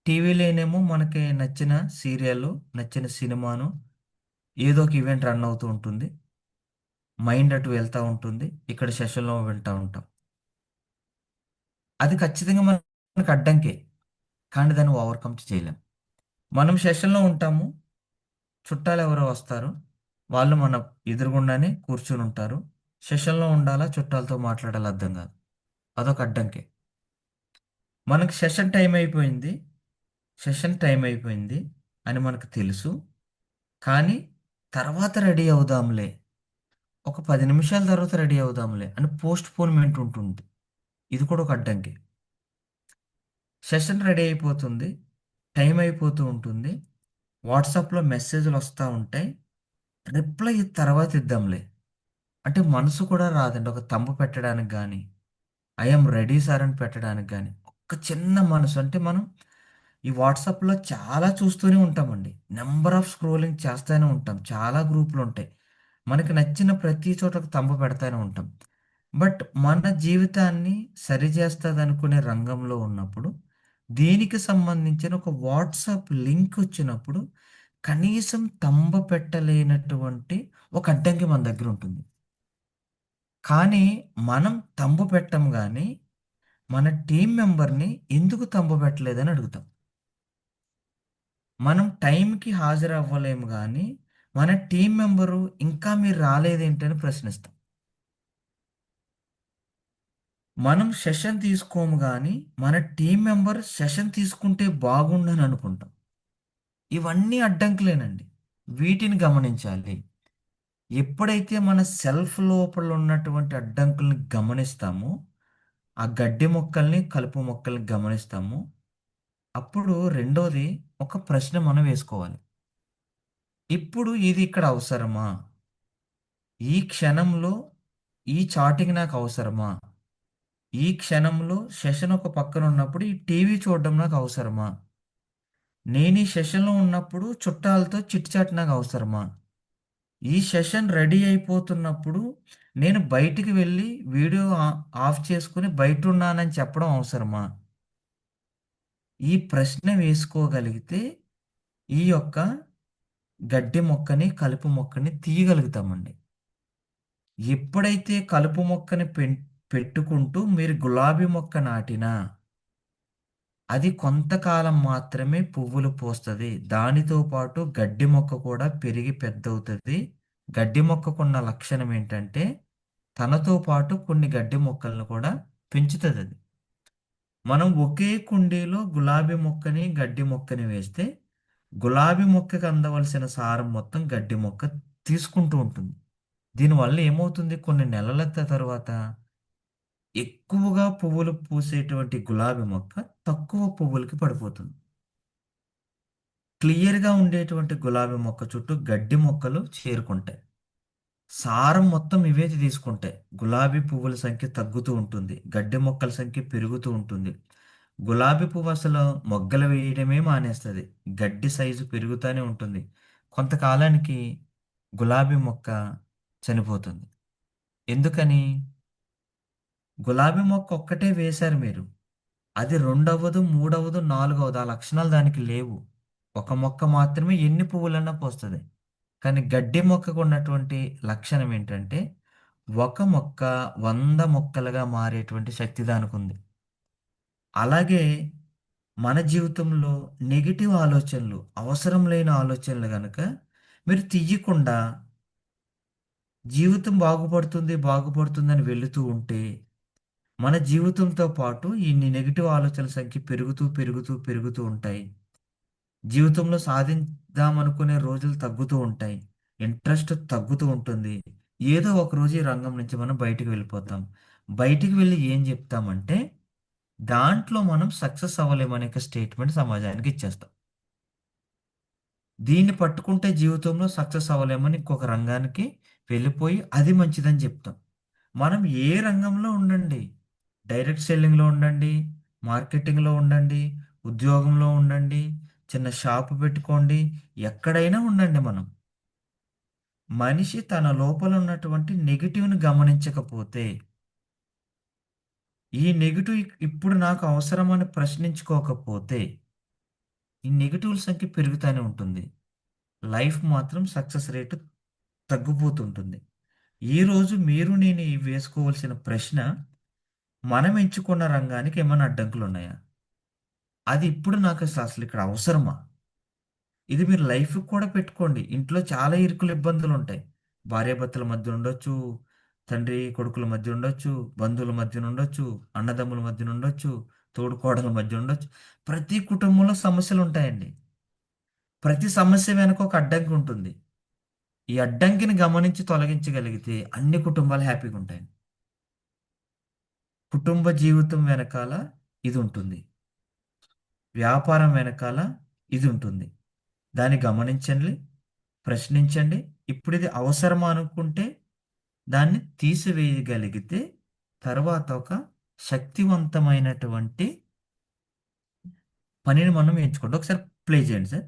టీవీలోనేమో మనకి నచ్చిన సీరియల్, నచ్చిన సినిమాను ఏదో ఒక ఈవెంట్ రన్ అవుతూ ఉంటుంది. మైండ్ అటు వెళ్తా ఉంటుంది. ఇక్కడ సెషన్‌లో వింటా ఉంటాం. అది ఖచ్చితంగా మనకు అడ్డంకే. కానీ దాన్ని ఓవర్‌కమ్ చేయలేం. మనం సెషన్‌లో ఉంటాము. చుట్టాలెవరో వస్తారు. వాళ్ళు మన ఎదురుగుండానే కూర్చొనుంటారు. సెషన్‌లో ఉండాలా, చుట్టాలతో మాట్లాడాలా అర్థం గాదు. అదొక అడ్డంకి. మనకి సెషన్ టైమ్ అయిపోయింది అని మనకు తెలుసు. కానీ తర్వాత రెడీ అవుదాంలే. ఒక 10 నిమిషాల తర్వాత రెడీ అవుదాంలే అని పోస్ట్‌పోన్‌మెంట్ ఉంటుంది. ఇది కూడా ఒక అడ్డంకి. సెషన్ రెడీ అయిపోతుంది. టైమ్ అయిపోతూ ఉంటుంది. వాట్సాప్‌లో మెసేజ్‌లొస్తా ఉంటాయి. రిప్లై తర్వాత ఇద్దాంలే. అంటే మనసు కూడా రాదండి. ఒక థంబ్ పెట్టడానికి గాని, ఐ యామ్ రెడీ సార్ అని పెట్టడానికి గాని, ఒక్క చిన్న మనసు అంటే మనం ఈ వాట్సాప్‌లో చాలా చూస్తూనే ఉంటామండి. నంబర్ ఆఫ్ స్క్రోలింగ్ చేస్తూనే ఉంటాం. చాలా గ్రూపులుంటాయి. మనకి నచ్చిన ప్రతి చోట ఒక థంబ్ పెడతానే ఉంటాం. బట్ మన జీవితాన్ని సరిచేస్తదనుకునే రంగంలో ఉన్నప్పుడు, దీనికి సంబంధించిన ఒక వాట్సాప్ లింక్ వచ్చినప్పుడు, కనీసం థంబ్ పెట్టలేనటువంటి ఒక అడ్డంకి మన దగ్గరుంటుంది. కానీ మనం తంబు పెట్టం గానీ, మన టీమ్ మెంబర్‌ని ఎందుకు తంబు పెట్టలేదని అడుగుతాం. మనం టైంకి హాజరవ్వలేము గానీ, మన టీమ్ మెంబరు ఇంకా మీరు రాలేదేంటని ప్రశ్నిస్తాం. మనం సెషన్ తీసుకోము గానీ, మన టీమ్ మెంబర్ సెషన్ తీసుకుంటే బాగుండని అనుకుంటాం. ఇవన్నీ అడ్డంకులేనండి. వీటిని గమనించాలి. ఎప్పుడైతే మన సెల్ఫ్ లోపల ఉన్నటువంటి అడ్డంకుల్ని గమనిస్తామో, ఆ గడ్డి మొక్కల్ని, కలుపు మొక్కల్ని గమనిస్తామో, అప్పుడు రెండోది ఒక ప్రశ్న మనం వేసుకోవాలి. ఇప్పుడు ఇది ఇక్కడ అవసరమా? ఈ క్షణంలో ఈ చాటింగ్ నాకు అవసరమా? ఈ క్షణంలో సెషన్ ఒక పక్కన ఉన్నప్పుడు ఈ టీవీ చూడడం నాకు అవసరమా? నేను ఈ సెషన్‌లో ఉన్నప్పుడు చుట్టాలతో చిట్ చాట్ నాకు అవసరమా? ఈ సెషన్ రెడీ అయిపోతున్నప్పుడు నేను బయటికి వెళ్ళి వీడియో ఆఫ్ చేసుకొని బయటున్నానని చెప్పడం అవసరమా? ఈ ప్రశ్న వేసుకోగలిగితే ఈ యొక్క గడ్డి మొక్కని, కలుపు మొక్కని తీయగలుగుతామండి. ఎప్పుడైతే కలుపు మొక్కని పెట్టుకుంటూ మీరు గులాబీ మొక్క నాటినా, అది కొంతకాలం మాత్రమే పువ్వులు పూస్తది. దానితో పాటు గడ్డి మొక్క కూడా పెరిగి పెద్దవుతది. గడ్డి మొక్కకున్న లక్షణం ఏంటంటే, తనతో పాటు కొన్ని గడ్డి మొక్కలను కూడా పెంచుతదది. మనం ఒకే కుండీలో గులాబీ మొక్కని, గడ్డి మొక్కని వేస్తే, గులాబీ మొక్కకి అందవలసిన సారం మొత్తం గడ్డి మొక్క తీసుకుంటూ ఉంటుంది. దీనివల్ల ఏమవుతుంది కొన్ని నెలల తరువాత ఎక్కువగా పువ్వులు పూసేటువంటి గులాబీ మొక్క తక్కువ పువ్వులకి పడిపోతుంది. క్లియర్‌గా ఉండేటువంటి గులాబీ మొక్క చుట్టూ గడ్డి మొక్కలు చేరుకుంటాయి. సారం మొత్తం ఇవే తీసుకుంటాయి. గులాబీ పువ్వుల సంఖ్య తగ్గుతూ ఉంటుంది. గడ్డి మొక్కల సంఖ్య పెరుగుతూ ఉంటుంది. గులాబీ పువ్వు అసలు మొగ్గలు వేయడమే మానేస్తది. గడ్డి సైజు పెరుగుతానే ఉంటుంది. కొంతకాలానికి గులాబీ మొక్క చనిపోతుంది. ఎందుకని? గులాబీ మొక్క ఒక్కటే వేశారు మీరు. అది రెండవ్వదు, మూడవ్వదు, నాలుగవదు. ఆ లక్షణాలు దానికి లేవు. ఒక మొక్క మాత్రమే ఎన్ని పువ్వులన్నా పూస్తది. కానీ గడ్డి మొక్కకు ఉన్నటువంటి లక్షణం ఏంటంటే, ఒక మొక్క 100 మొక్కలుగా మారేటువంటి శక్తి దానికుంది. అలాగే మన జీవితంలో నెగెటివ్ ఆలోచనలు, అవసరం లేని ఆలోచనలు గనక మీరు తీయకుండా జీవితం బాగుపడుతుంది, బాగుపడుతుందని వెళుతూ ఉంటే మన జీవితంతో పాటు ఇన్ని నెగెటివ్ ఆలోచనల సంఖ్య పెరుగుతూ, పెరుగుతూ, పెరుగుతూ ఉంటాయి. జీవితంలో సాధిద్దామనుకునే రోజులు తగ్గుతూ ఉంటాయి. ఇంట్రెస్ట్ తగ్గుతూ ఉంటుంది. ఏదో ఒక రోజు ఈ రంగం నుంచి మనం బయటికి వెళ్ళిపోతాం. బయటికి వెళ్ళి ఏం చెప్తామంటే, దాంట్లో మనం సక్సెస్ అవ్వలేమనే ఒక స్టేట్మెంట్ సమాజానికి ఇచ్చేస్తాం. దీన్ని పట్టుకుంటే జీవితంలో సక్సెస్ అవ్వలేమని ఇంకొక రంగానికి వెళ్ళిపోయి అది మంచిదని చెప్తాం. మనం ఏ రంగంలో ఉండండి. డైరెక్ట్ సెల్లింగ్‌లో ఉండండి, మార్కెటింగ్‌లో ఉండండి, ఉద్యోగంలో ఉండండి, చిన్న షాపు పెట్టుకోండి, ఎక్కడైనా ఉండండి మనం. మనిషి తన లోపల ఉన్నటువంటి నెగెటివ్‌ని గమనించకపోతే, ఈ నెగెటివ్ ఇప్పుడు నాకు అవసరమని ప్రశ్నించుకోకపోతే, ఈ నెగెటివ్‌ల సంఖ్య పెరుగుతానే ఉంటుంది. లైఫ్ మాత్రం సక్సెస్ రేట్ తగ్గిపోతుంటుంది. ఈరోజు మీరు నేను వేసుకోవాల్సిన ప్రశ్న, మనం ఎంచుకున్న రంగానికి ఏమైనా అడ్డంకులున్నాయా? అది ఇప్పుడు నాకు అసలు ఇక్కడ అవసరమా? ఇది మీరు లైఫ్‌కి కూడా పెట్టుకోండి. ఇంట్లో చాలా ఇరుకులు ఇబ్బందులుంటాయి. భార్యాభర్తల మధ్య ఉండొచ్చు, తండ్రి కొడుకుల మధ్య ఉండొచ్చు, బంధువుల మధ్యన ఉండొచ్చు, అన్నదమ్ముల మధ్యన ఉండొచ్చు, తోడికోడళ్ళ మధ్య ఉండొచ్చు. ప్రతి కుటుంబంలో సమస్యలుంటాయండి. ప్రతి సమస్య వెనక ఒక అడ్డంకి ఉంటుంది. ఈ అడ్డంకిని గమనించి తొలగించగలిగితే అన్ని కుటుంబాలు హ్యాపీగుంటాయి. కుటుంబ జీవితం వెనకాల ఇదుంటుంది. వ్యాపారం వెనకాల ఇదుంటుంది. దాన్ని గమనించండి, ప్రశ్నించండి. ఇప్పుడిది అవసరమా అనుకుంటే దాన్ని తీసివేయగలిగితే తర్వాత ఒక శక్తివంతమైనటువంటి పనిని మనం ఎంచుకోండి. ఒకసారి ప్లే చేయండి సార్.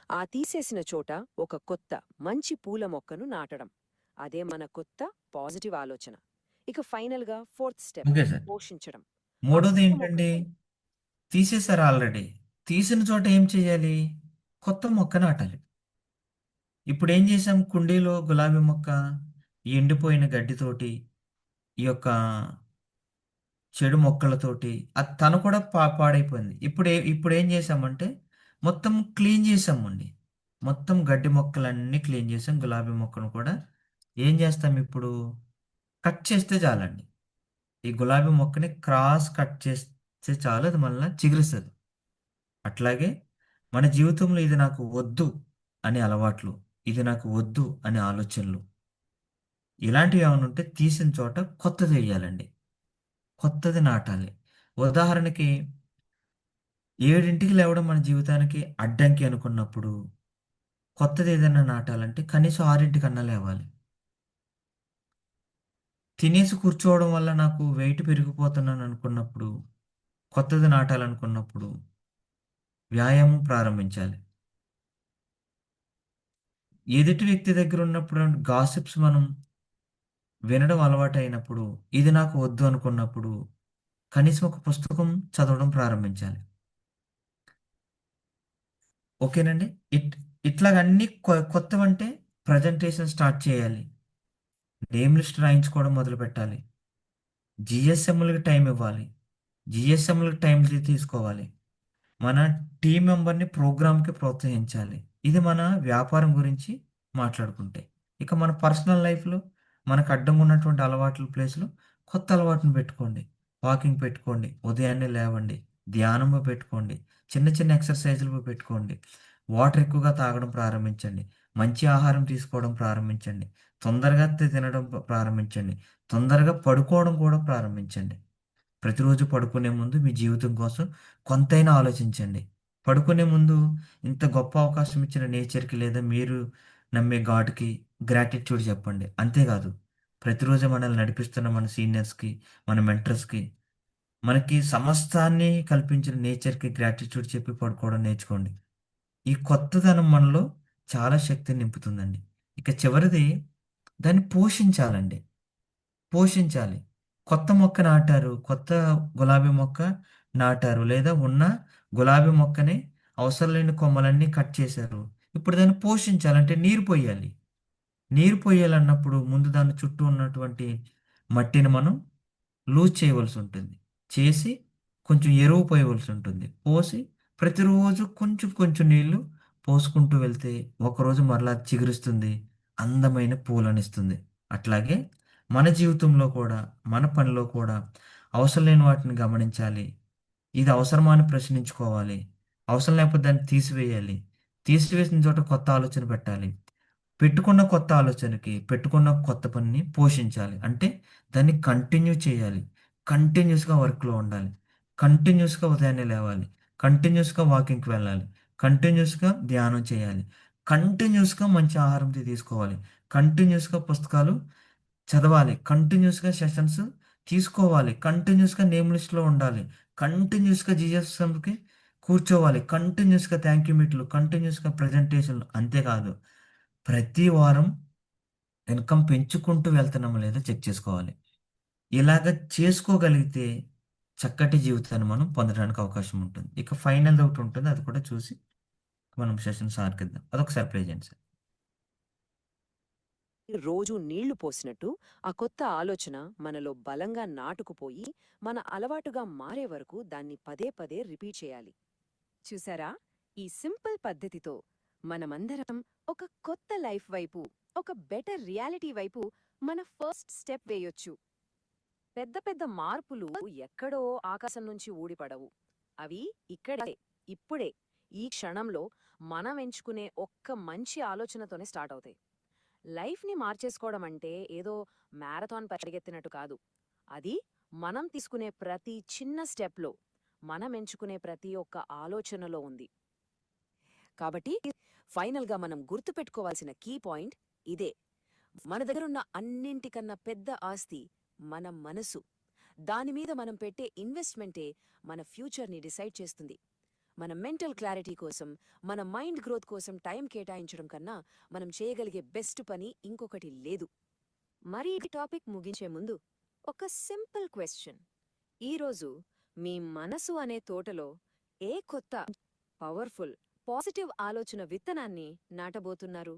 ఆ తీసేసిన చోట ఒక కొత్త మంచి పూల మొక్కను నాటడం. అదే మన కొత్త పాజిటివ్ ఆలోచన. ఇక ఫైనల్‌గా ఫోర్త్ స్టెప్ ఓకే సార్. పోషించడం. ఆ మూడోది కొత్త ఏంటండి? మొక్కకు తీసేసారు ఆల్రెడీ. తీసిన చోట ఏం చేయాలి? కొత్త మొక్క నాటాలి. ఇప్పుడేం చేసాం కుండీలో గులాబీ మొక్క, ఈ ఎండిపోయిన గడ్డితోటి, ఈ యొక్క చెడు మొక్కలతోటి తను కూడా పాడైపోయింది. ఇప్పుడేం చేశామంటే మొత్తం క్లీన్ చేసామండి. మొత్తం గడ్డి మొక్కలన్నీ క్లీన్ చేసాం. గులాబీ మొక్కను కూడా ఏం చేస్తాం ఇప్పుడు? కట్ చేస్తే చాలండి. ఈ గులాబీ మొక్కని క్రాస్ కట్ చేస్తే చాలు అది మళ్ళా చిగురిస్తది. అట్లాగే మన జీవితంలో ఇది నాకు వద్దు అనే అలవాట్లు, ఇది నాకు వద్దు అనే ఆలోచనలు, ఇలాంటివి ఏమైనా ఉంటే తీసిన చోట కొత్తది వేయాలండి. కొత్తది నాటాలి. ఉదాహరణకి 7ంటికి లేవడం మన జీవితానికి అడ్డంకి అనుకున్నప్పుడు కొత్తది ఏదైనా నాటాలంటే కనీసం 6ంటికన్నా లేవాలి. తినేసి కూర్చోవడం వల్ల నాకు వెయిట్ పెరిగిపోతున్నాను అనుకున్నప్పుడు, కొత్తది నాటాలనుకున్నప్పుడు వ్యాయామం ప్రారంభించాలి. ఎదుటి వ్యక్తి దగ్గర ఉన్నప్పుడు గాసిప్స్ మనం వినడం అలవాటైనప్పుడు, ఇది నాకు వద్దు అనుకున్నప్పుడు కనీసం ఒక పుస్తకం చదవడం ప్రారంభించాలి. ఓకేనండి. ఇట్లాగ అన్ని కొత్తవంటే ప్రజెంటేషన్ స్టార్ట్ చేయాలి. నేమ్ లిస్ట్ రాయించుకోవడం మొదలుపెట్టాలి. జిఎస్ఎంలకి టైం ఇవ్వాలి. జిఎస్ఎంలకి టైం తీసుకోవాలి. మన టీం మెంబర్ని ప్రోగ్రామ్కి ప్రోత్సహించాలి. ఇది మన వ్యాపారం గురించి మాట్లాడుకుంటే. ఇక మన పర్సనల్ లైఫ్లో మనకు అడ్డంగా ఉన్నటువంటి అలవాట్ల ప్లేస్లో కొత్త అలవాటును పెట్టుకోండి. వాకింగ్ పెట్టుకోండి, ఉదయాన్నే లేవండి, ధ్యానము పెట్టుకోండి, చిన్న చిన్న ఎక్సర్సైజులు పెట్టుకోండి, వాటర్ ఎక్కువగా తాగడం ప్రారంభించండి, మంచి ఆహారం తీసుకోవడం ప్రారంభించండి, తొందరగా తినడం ప్రారంభించండి, తొందరగా పడుకోవడం కూడా ప్రారంభించండి. ప్రతిరోజు పడుకునే ముందు మీ జీవితం కోసం కొంతైనా ఆలోచించండి. పడుకునే ముందు ఇంత గొప్ప అవకాశం ఇచ్చిన నేచర్‌కి లేదా మీరు నమ్మే గాడ్‌కి గ్రాటిట్యూడ్ చెప్పండి. అంతేకాదు ప్రతిరోజు మనల్ని నడిపిస్తున్న మన సీనియర్స్‌కి, మన మెంటర్స్‌కి, మనకి సమస్తాన్ని కల్పించిన నేచర్‌కి గ్రాటిట్యూడ్ చెప్పి పడుకోవడం నేర్చుకోండి. ఈ కొత్తదనం మనలో చాలా శక్తిని నింపుతుందండి. ఇక చివరిది దాన్ని పోషించాలండి. పోషించాలి. కొత్త మొక్క నాటారు. కొత్త గులాబీ మొక్క నాటారు. లేదా ఉన్న గులాబీ మొక్కని అవసరం లేని కొమ్మలన్నీ కట్ చేశారు. ఇప్పుడు దాన్ని పోషించాలి. అంటే నీరు పొయ్యాలి. నీరు పొయ్యాలన్నప్పుడు ముందు దాని చుట్టూ ఉన్నటువంటి మట్టిని మనం లూజ్ చేయవలసి ఉంటుంది. చేసి కొంచెం ఎరువు పోయవలసి ఉంటుంది. పోసి ప్రతిరోజు కొంచెం కొంచెం నీళ్లు పోసుకుంటూ వెళ్తే ఒకరోజు మరలా అది చిగురిస్తుంది. అందమైన పూలనిస్తుంది. అట్లాగే మన జీవితంలో కూడా, మన పనిలో కూడా అవసరం లేని వాటిని గమనించాలి. ఇది అవసరమా అని ప్రశ్నించుకోవాలి. అవసరం లేకపోతే దాన్ని తీసివేయాలి. తీసివేసిన చోట కొత్త ఆలోచన పెట్టాలి. పెట్టుకున్న కొత్త ఆలోచనకి, పెట్టుకున్న కొత్త పనిని పోషించాలి. అంటే దాన్ని కంటిన్యూ చేయాలి. కంటిన్యూస్‌గా వర్క్‌లో ఉండాలి. కంటిన్యూస్‌గా ఉదయాన్నే లేవాలి. కంటిన్యూస్‌గా వాకింగ్‌కి వెళ్ళాలి. కంటిన్యూస్‌గా ధ్యానం చేయాలి. కంటిన్యూస్‌గా మంచి ఆహారం తీసుకోవాలి. కంటిన్యూస్‌గా పుస్తకాలు చదవాలి. కంటిన్యూస్‌గా సెషన్స్ తీసుకోవాలి. కంటిన్యూస్‌గా నేమ్ లిస్ట్‌లో ఉండాలి. కంటిన్యూస్‌గా జీఎస్ఎంకి కూర్చోవాలి. కంటిన్యూస్‌గా థాంక్ యూ మీట్‌లు, కంటిన్యూస్‌గా ప్రెజెంటేషన్‌లు. అంతేకాదు ప్రతి వారం ఇన్‌కమ్ పెంచుకుంటూ వెళ్తున్నామో లేదో చెక్ చేసుకోవాలి. ఇలాగ చేసుకోగలిగితే చక్కటి జీవితాన్ని మనం పొందడానికి అవకాశం ఉంటుంది. ఇక ఫైనల్‌ది ఒకటి ఉంటుంది. అది కూడా చూసి మనం సెషన్స్ ఆర్కిద్దాం. అదొకసారి ప్లే చేయండి సార్. రోజు నీళ్లు పోసినట్టు ఆ కొత్త ఆలోచన మనలో బలంగా నాటుకుపోయి మన అలవాటుగా మారే వరకు దాన్ని పదే పదే రిపీట్ చేయాలి. చూసారా? ఈ సింపుల్ పద్ధతితో మనమందరం ఒక కొత్త లైఫ్ వైపు, ఒక బెటర్ రియాలిటీ వైపు మన ఫస్ట్ స్టెప్ వేయొచ్చు. పెద్ద పెద్ద మార్పులు ఎక్కడో ఆకాశం నుంచి ఊడిపడవు. అవి ఇక్కడే, ఇప్పుడే, ఈ క్షణంలో మనం ఎంచుకునే ఒక్క మంచి ఆలోచనతోనే స్టార్ట్ అవుతాయి. లైఫ్ని మార్చేసుకోవడం అంటే ఏదో మ్యారథాన్ పరిగెత్తినట్టు కాదు. అది మనం తీసుకునే ప్రతి చిన్న స్టెప్లో, మనం ఎంచుకునే ప్రతి ఒక్క ఆలోచనలో ఉంది. కాబట్టి ఫైనల్గా మనం గుర్తుపెట్టుకోవాల్సిన కీ పాయింట్ ఇదే: మన దగ్గరున్న అన్నింటికన్నా పెద్ద ఆస్తి మన మనసు. దానిమీద మనం పెట్టే ఇన్వెస్ట్మెంటే మన ఫ్యూచర్ని డిసైడ్ చేస్తుంది. మన మెంటల్ క్లారిటీ కోసం, మన మైండ్ గ్రోత్ కోసం టైం కేటాయించడం కన్నా మనం చేయగలిగే బెస్ట్ పని ఇంకొకటి లేదు. మరి ఈ టాపిక్ ముగించే ముందు ఒక సింపుల్ క్వశ్చన్. ఈరోజు మీ మనసు అనే తోటలో ఏ కొత్త, పవర్ఫుల్, పాజిటివ్ ఆలోచన విత్తనాన్ని నాటబోతున్నారు?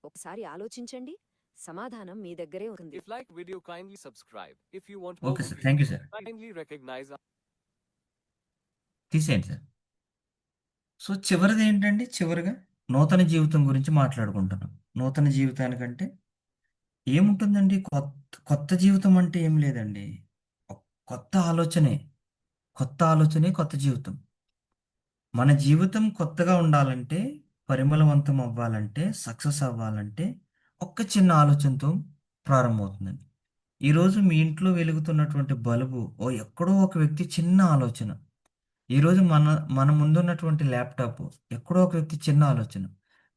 ఒకసారి ఆలోచించండి. సమాధానం మీ దగ్గరే ఉంది. If like video, kindly subscribe. If you want more okay sir. videos, thank you sir. kindly recognize our తీసేయండి సార్. సో చివరిది ఏంటంటే చివరిగా నూతన జీవితం గురించి మాట్లాడుకుంటున్నాం. నూతన జీవితానికంటే ఏముంటుందండి? కొత్త జీవితం అంటే ఏం లేదండి. కొత్త ఆలోచనే. కొత్త ఆలోచనే కొత్త జీవితం. మన జీవితం కొత్తగా ఉండాలంటే, పరిమళవంతం అవ్వాలంటే, సక్సెస్ అవ్వాలంటే ఒక్క చిన్న ఆలోచనతో ప్రారంభమవుతుందండి. ఈరోజు మీ ఇంట్లో వెలుగుతున్నటువంటి బల్బు ఎక్కడో ఒక వ్యక్తి చిన్న ఆలోచన. ఈరోజు మన ముందున్నటువంటి ల్యాప్టాప్ ఎక్కడో ఒక వ్యక్తి చిన్న ఆలోచన.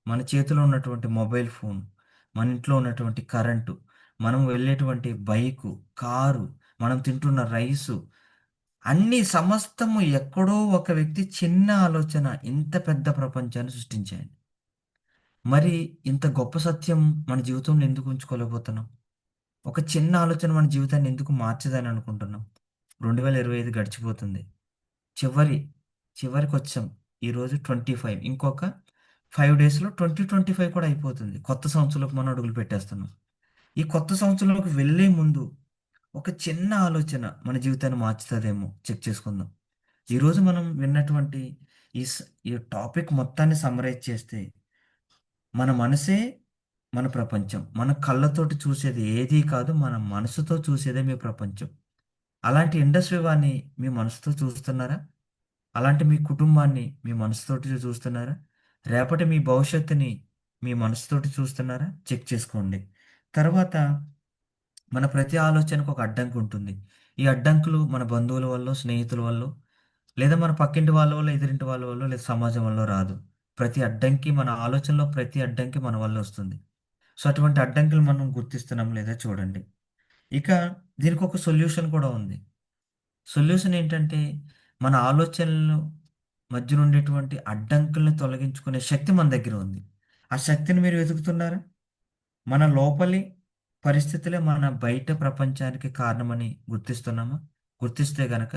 మన చేతిలో ఉన్నటువంటి మొబైల్ ఫోన్, మన ఇంట్లో ఉన్నటువంటి కరెంటు, మనం వెళ్ళేటువంటి బైకు, కారు, మనం తింటున్న రైసు, అన్ని సమస్తము ఎక్కడో ఒక వ్యక్తి చిన్న ఆలోచన ఇంత పెద్ద ప్రపంచాన్ని సృష్టించాయి. మరి ఇంత గొప్ప సత్యం మన జీవితంలో ఎందుకు ఉంచుకోలేకపోతున్నాం? ఒక చిన్న ఆలోచన మన జీవితాన్ని ఎందుకు మార్చదని అనుకుంటున్నాం? 2025 గడిచిపోతుంది. చివరి చివరికొచ్చాం. ఈరోజు 25, ఇంకొక 5 డేస్‌లో 2025 కూడా అయిపోతుంది. కొత్త సంవత్సరంలోకి మనం అడుగులు పెట్టేస్తున్నాం. ఈ కొత్త సంవత్సరంలోకి వెళ్ళే ముందు ఒక చిన్న ఆలోచన మన జీవితాన్ని మార్చుతదేమో చెక్ చేసుకుందాం. ఈరోజు మనం విన్నటువంటి ఈ టాపిక్ మొత్తాన్ని సమ్మరైజ్ చేస్తే, మన మనసే మన ప్రపంచం. మన కళ్ళతోటి చూసేది ఏదీ కాదు. మన మనసుతో చూసేదే మీ ప్రపంచం. అలాంటి ఇండస్ట్రీ వాడిని మీ మనసుతో చూస్తున్నారా? అలాంటి మీ కుటుంబాన్ని మీ మనసుతోటి చూస్తున్నారా? రేపటి మీ భవిష్యత్తుని మీ మనసుతోటి చూస్తున్నారా? చెక్ చేసుకోండి. తర్వాత మన ప్రతి ఆలోచనకు ఒక అడ్డంకి ఉంటుంది. ఈ అడ్డంకులు మన బంధువుల వల్లో, స్నేహితుల వల్లో, లేదా మన పక్కింటి వాళ్ళ వల్లో, ఎదురింటి వాళ్ళ వల్లో, లేదా సమాజం వల్లో రాదు. ప్రతి అడ్డంకి మన ఆలోచనలో ప్రతి అడ్డంకి మన వల్ల వస్తుంది. సో, అటువంటి అడ్డంకులు మనం గుర్తిస్తున్నాం లేదా చూడండి. ఇక దీనికి ఒక సొల్యూషన్ కూడా ఉంది. సొల్యూషన్ ఏంటంటే, మన ఆలోచనలు మధ్యన ఉండేటువంటి అడ్డంకుల్ని తొలగించుకునే శక్తి మన దగ్గర ఉంది. ఆ శక్తిని మీరు వెతుకుతున్నారా? మన లోపలి పరిస్థితులే మన బయట ప్రపంచానికి కారణమని గుర్తిస్తున్నామా? గుర్తిస్తే గనక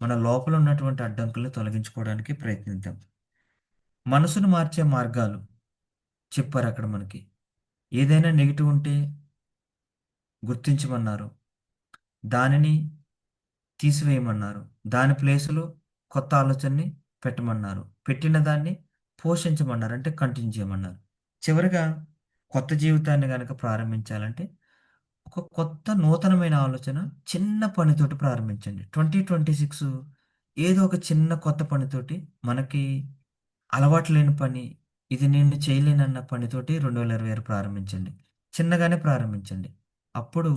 మన లోపల ఉన్నటువంటి అడ్డంకుల్ని తొలగించుకోవడానికి ప్రయత్నిద్దాం. మనసును మార్చే మార్గాలు చెప్పారక్కడ మనకి. ఏదైనా నెగెటివ్ ఉంటే గుర్తించమన్నారు. దానిని తీసివేయమన్నారు. దాని ప్లేస్‌లో కొత్త ఆలోచనని పెట్టమన్నారు. పెట్టిన దాన్ని పోషించమన్నారు. అంటే కంటిన్యూ చేయమన్నారు. చివరగా కొత్త జీవితాన్ని గనక ప్రారంభించాలంటే, ఒక కొత్త నూతనమైన ఆలోచన చిన్న పనితోటి ప్రారంభించండి. 2026 ఏదో ఒక చిన్న కొత్త పనితోటి మనకి అలవాటు లేని పని, ఇది నేను చేయలేనన్న పనితోటి 2026 ప్రారంభించండి. చిన్నగానే ప్రారంభించండి. అప్పుడు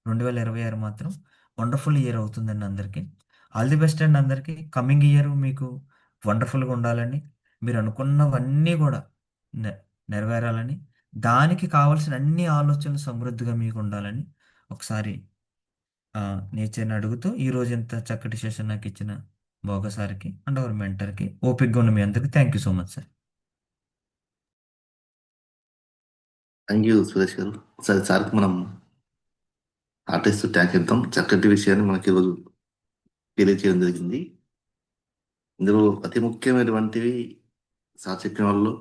2026 మాత్రం వండర్‌ఫుల్ ఇయర్ అవుతుందండి అందరికి. ఆల్ ది బెస్ట్ అండి అందరికి. కమింగ్ ఇయర్ మీకు వండర్‌ఫుల్‌గా ఉండాలని, మీరు అనుకున్నవన్నీ గూడా నె నెరవేరాలని, దానికి కావాల్సిన అన్ని ఆలోచనలు సమృద్ధిగా మీకు ఉండాలని ఒకసారి నేచర్‌ని అడుగుతూ ఈరోజు ఇంత చక్కటి సెషన్ నాకిచ్చిన భోగ సార్‌కి అండ్ అవర్ మెంటర్‌కి, ఓపికగా ఉన్న మీ అందరికి thank you so much sir. Thank you Suresh గారు. ఒకసారి సార్కి మనం ఆర్టిస్ట్ ట్యాగ్ ఇద్దాం. చక్కటి విషయాన్ని మనకి ఈరోజు తెలియజేయడం జరిగింది. ఇందులో అతి ముఖ్యమైనటువంటివి సార్ చెప్పిన వాళ్ళు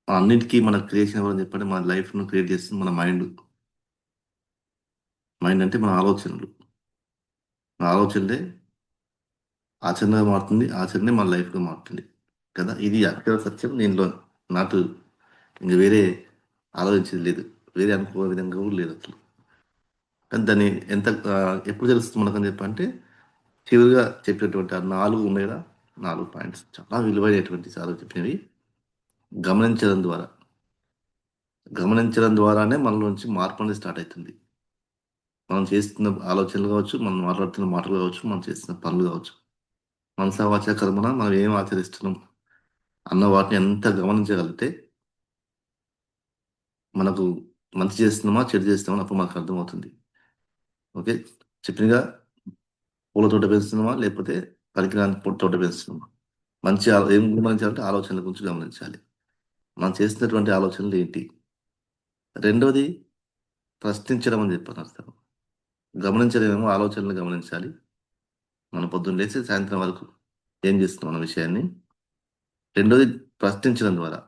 అన్నిటికీ మన క్రియేషన్ ఎవరని చెప్పండి, మన లైఫ్ను క్రియేట్ చేస్తుంది మన మైండ్. మైండ్ అంటే మన ఆలోచనలు. మన ఆలోచనలే ఆచరణగా మారుతుంది, ఆచరణే మన లైఫ్గా మారుతుంది కదా. ఇది అక్షర సత్యం. దీనిలో నాకు ఇంక వేరే ఆలోచించేది లేదు, వేరే అనుకో విధంగా కూడా లేదు అసలు. కానీ దాన్ని ఎంత ఎప్పుడు తెలుస్తుంది మనకని చెప్పంటే, చివరిగా చెప్పినటువంటి ఆ 4 ఉన్నాయి కదా, 4 పాయింట్స్ చాలా విలువైనటువంటి సార్లు చెప్పినవి. గమనించడం ద్వారా ద్వారానే మనలోంచి మార్పు అనేది స్టార్ట్ అవుతుంది. మనం చేస్తున్న ఆలోచనలు కావచ్చు, మనం మాట్లాడుతున్న మాటలు కావచ్చు, మనం చేస్తున్న పనులు కావచ్చు, మనసా వాచా కర్మన మనం ఏం ఆచరిస్తున్నాం అన్న వాటిని ఎంత గమనించగలిగితే మనకు మంచి చేస్తున్నామా చెడు చేస్తున్నామా అప్పుడు మనకు అర్థమవుతుంది. ఓకే, చెప్పినగా పూల తోట పెంచుతున్నామా లేకపోతే పనికిరాని తోట పెంచుతున్నామా? మంచి ఏం గమనించాలంటే ఆలోచనల గురించి గమనించాలి. మనం చేస్తున్నటువంటి ఆలోచనలు ఏంటి? రెండోది ప్రశ్నించడం అని చెప్పాను అర్థం. గమనించడం ఏమో ఆలోచనలు గమనించాలి. మనం పొద్దున్న లేచి సాయంత్రం వరకు ఏం చేస్తున్నాం అన్న విషయాన్ని. రెండోది ప్రశ్నించడం ద్వారా,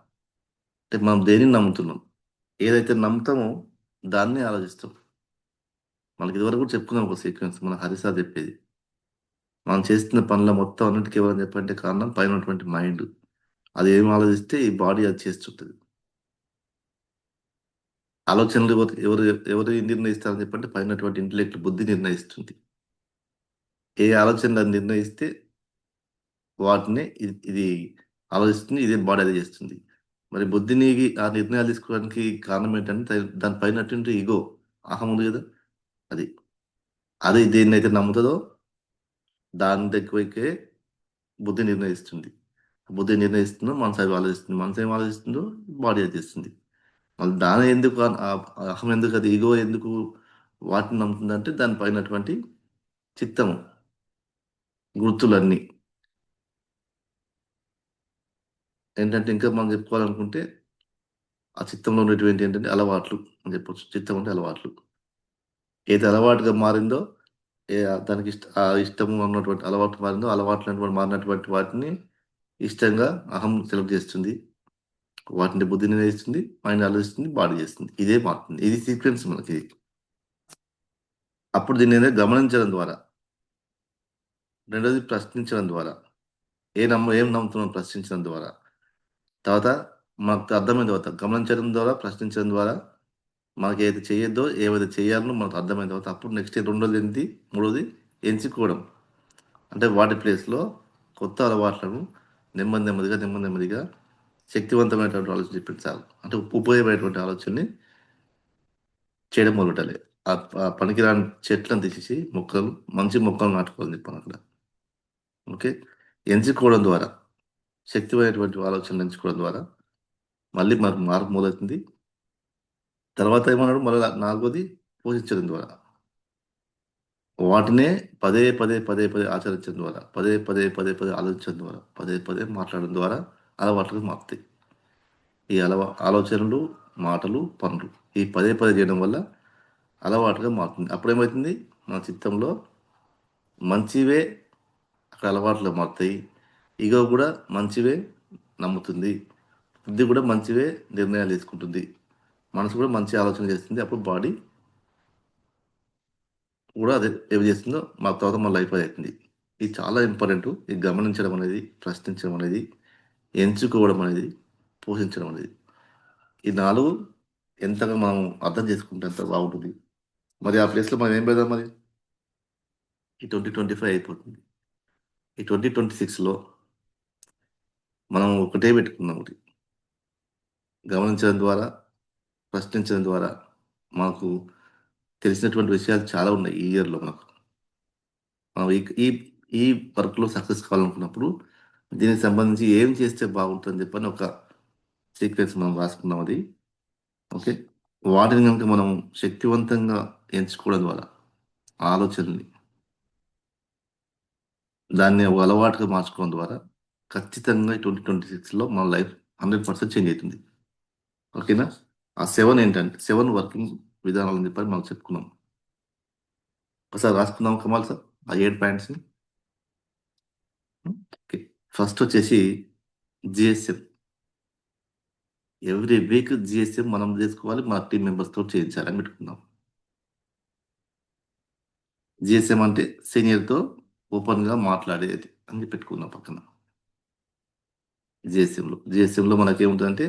అంటే మనం దేనిని నమ్ముతున్నాం, ఏదైతే నమ్ముతామో దాన్నే ఆలోచిస్తాం. మనకి ఇదివరకు కూడా చెప్పుకున్నాం ఒక సీక్వెన్స్, మన హరిసార్ చెప్పేది. మనం చేస్తున్న పనుల మొత్తం అన్నిటికీ ఎవరని చెప్పంటే కారణం పైన ఉన్నటువంటి మైండ్. అది ఏం ఆలోచిస్తే ఈ బాడీ అది చేస్తుంటుంది. ఆలోచనలు ఎవరు ఎవరు నిర్ణయిస్తారని చెప్పంటే పైనటువంటి ఇంటలెక్ట్ బుద్ధి నిర్ణయిస్తుంది. ఏ ఆలోచనలు అది నిర్ణయిస్తే వాటిని ఇది ఆలోచిస్తుంది, ఇదే బాడీ అదే చేస్తుంది. మరి బుద్ధిని ఆ నిర్ణయాలు తీసుకోవడానికి కారణం ఏంటంటే దాని పైనటువంటి ఈగో, అహం ఉంది కదా, అది అది దేన్నైతే నమ్ముతుందో దాని దగ్గరికే బుద్ధి నిర్ణయిస్తుంది. బుద్ధి నిర్ణయిస్తుందో మనసు అవి ఆలోచిస్తుంది. మనసు ఏం ఆలోచిస్తుందో బాడీ అది చేస్తుంది. మళ్ళీ దాని ఎందుకు అహం ఎందుకు, అది ఈగో ఎందుకు వాటిని నమ్ముతుందంటే దానిపైనటువంటి చిత్తము, గుర్తులన్నీ. ఏంటంటే ఇంకా మనం చెప్పుకోవాలనుకుంటే ఆ చిత్తంలో ఉన్నటువంటి ఏంటంటే అలవాట్లు అని చెప్పొచ్చు. చిత్తం అంటే అలవాట్లు. ఏది అలవాటుగా మారిందో, దానికి ఇష్టం ఉన్నటువంటి అలవాటు మారిందో, అలవాట్లు అనేటువంటి మారినటువంటి వాటిని ఇష్టంగా అహం సెలెక్ట్ చేస్తుంది. వాటిని బుద్ధి నిర్ణయిస్తుంది, మైండ్ ఆలోచిస్తుంది, బాడీ చేస్తుంది. ఇదే మారుతుంది. ఇది సీక్వెన్స్ మనకి. అప్పుడు దీన్ని ఏంటంటే గమనించడం ద్వారా, రెండోది ప్రశ్నించడం ద్వారా, ఏం నమ్ముతున్నాం ప్రశ్నించడం ద్వారా, తర్వాత మనకు అర్థమైన తర్వాత గమనించడం ద్వారా, ప్రశ్నించడం ద్వారా మనకి ఏది చేయొద్దో, ఏవైతే చేయాలనో మనకు అర్థమైన తర్వాత అప్పుడు నెక్స్ట్ రెండోది ఏంటి, మూడోది ఎంచుకోవడం. అంటే వాటి ప్లేస్లో కొత్త అలవాట్లను నెమ్మదిగా శక్తివంతమైనటువంటి ఆలోచన చెప్పించాలి. అంటే ఉపయోగపడేటువంటి ఆలోచనని చేయడం మొదలుపెట్టాలి. ఆ పనికిరాని చెట్లను తీసేసి మంచి మొక్కలు నాటుకోవాలని చెప్పాను అక్కడ. ఓకే. ఎంచుకోవడం ద్వారా, శక్తిమైనటువంటి ఆలోచనలు ఎంచుకోవడం ద్వారా మళ్ళీ మనకు మార్పు మొదలవుతుంది. తర్వాత ఏమన్నాడు, మళ్ళీ నాలుగోది పోషించడం ద్వారా, వాటినే పదే ఆచరించడం ద్వారా, పదే ఆలోచించడం ద్వారా, పదే మాట్లాడడం ద్వారా అలవాట్లుగా మారుతాయి. ఈ ఆలోచనలు, మాటలు, పనులు ఈ పదే చేయడం వల్ల అలవాటుగా మారుతుంది. అప్పుడేమవుతుంది, మన చిత్తంలో మంచివే అక్కడ అలవాట్లుగా మారుతాయి. ఈగో కూడా మంచివే నమ్ముతుంది. బుద్ధి కూడా మంచివే నిర్ణయాలు తీసుకుంటుంది. మనసు కూడా మంచి ఆలోచన చేస్తుంది. అప్పుడు బాడీ కూడా అదే ఏమి చేస్తుందో మాకు తర్వాత మన లైఫ్ అవుతుంది. ఇది చాలా ఇంపార్టెంట్. ఇది గమనించడం అనేది, ప్రశ్నించడం అనేది, ఎంచుకోవడం అనేది, పోషించడం అనేది, ఈ 4 ఎంతగా మనం అర్థం చేసుకుంటే అంత బాగుంటుంది. మరి ఆ ప్లేస్లో మనం ఏం పెడదాం మరి? ఈ 2025 అయిపోతుంది. ఈ 2026లో మనం ఒకటే పెట్టుకుందాం. ఒకటి గమనించడం ద్వారా, ప్రశ్నించడం ద్వారా మాకు తెలిసినటువంటి విషయాలు చాలా ఉన్నాయి ఈ ఇయర్లో మనకు. మనం ఈ ఈ వర్క్లో సక్సెస్ కావాలనుకున్నప్పుడు దీనికి సంబంధించి ఏం చేస్తే బాగుంటుందని చెప్పని ఒక సీక్వెన్స్ మనం రాసుకున్నాం. అది ఓకే. వాటిని కనుక మనం శక్తివంతంగా ఎంచుకోవడం ద్వారా, ఆలోచనని దాన్ని ఒక అలవాటుగా మార్చుకోవడం ద్వారా ఖచ్చితంగా ఈ 2026లో మన లైఫ్ 100% చేంజ్ అవుతుంది. ఓకేనా? ఆ 7 ఏంటంటే 7 వర్కింగ్ విధానాలు అని చెప్పని మనం చెప్పుకున్నాం. ఒకసారి రాసుకుందాం కమాల్ సార్ ఆ 7 పాయింట్స్ని. ఓకే. ఫస్ట్ వచ్చేసి జిఎస్ఎం. ఎవ్రీ వీక్ జిఎస్ఎం మనం చేసుకోవాలి, మన టీం మెంబర్స్తో చేయించాలని పెట్టుకుందాం. జిఎస్ఎం అంటే సీనియర్తో ఓపెన్గా మాట్లాడేది అని పెట్టుకుందాం పక్కన. జిఎస్ఎంలో మనకేముంటుందంటే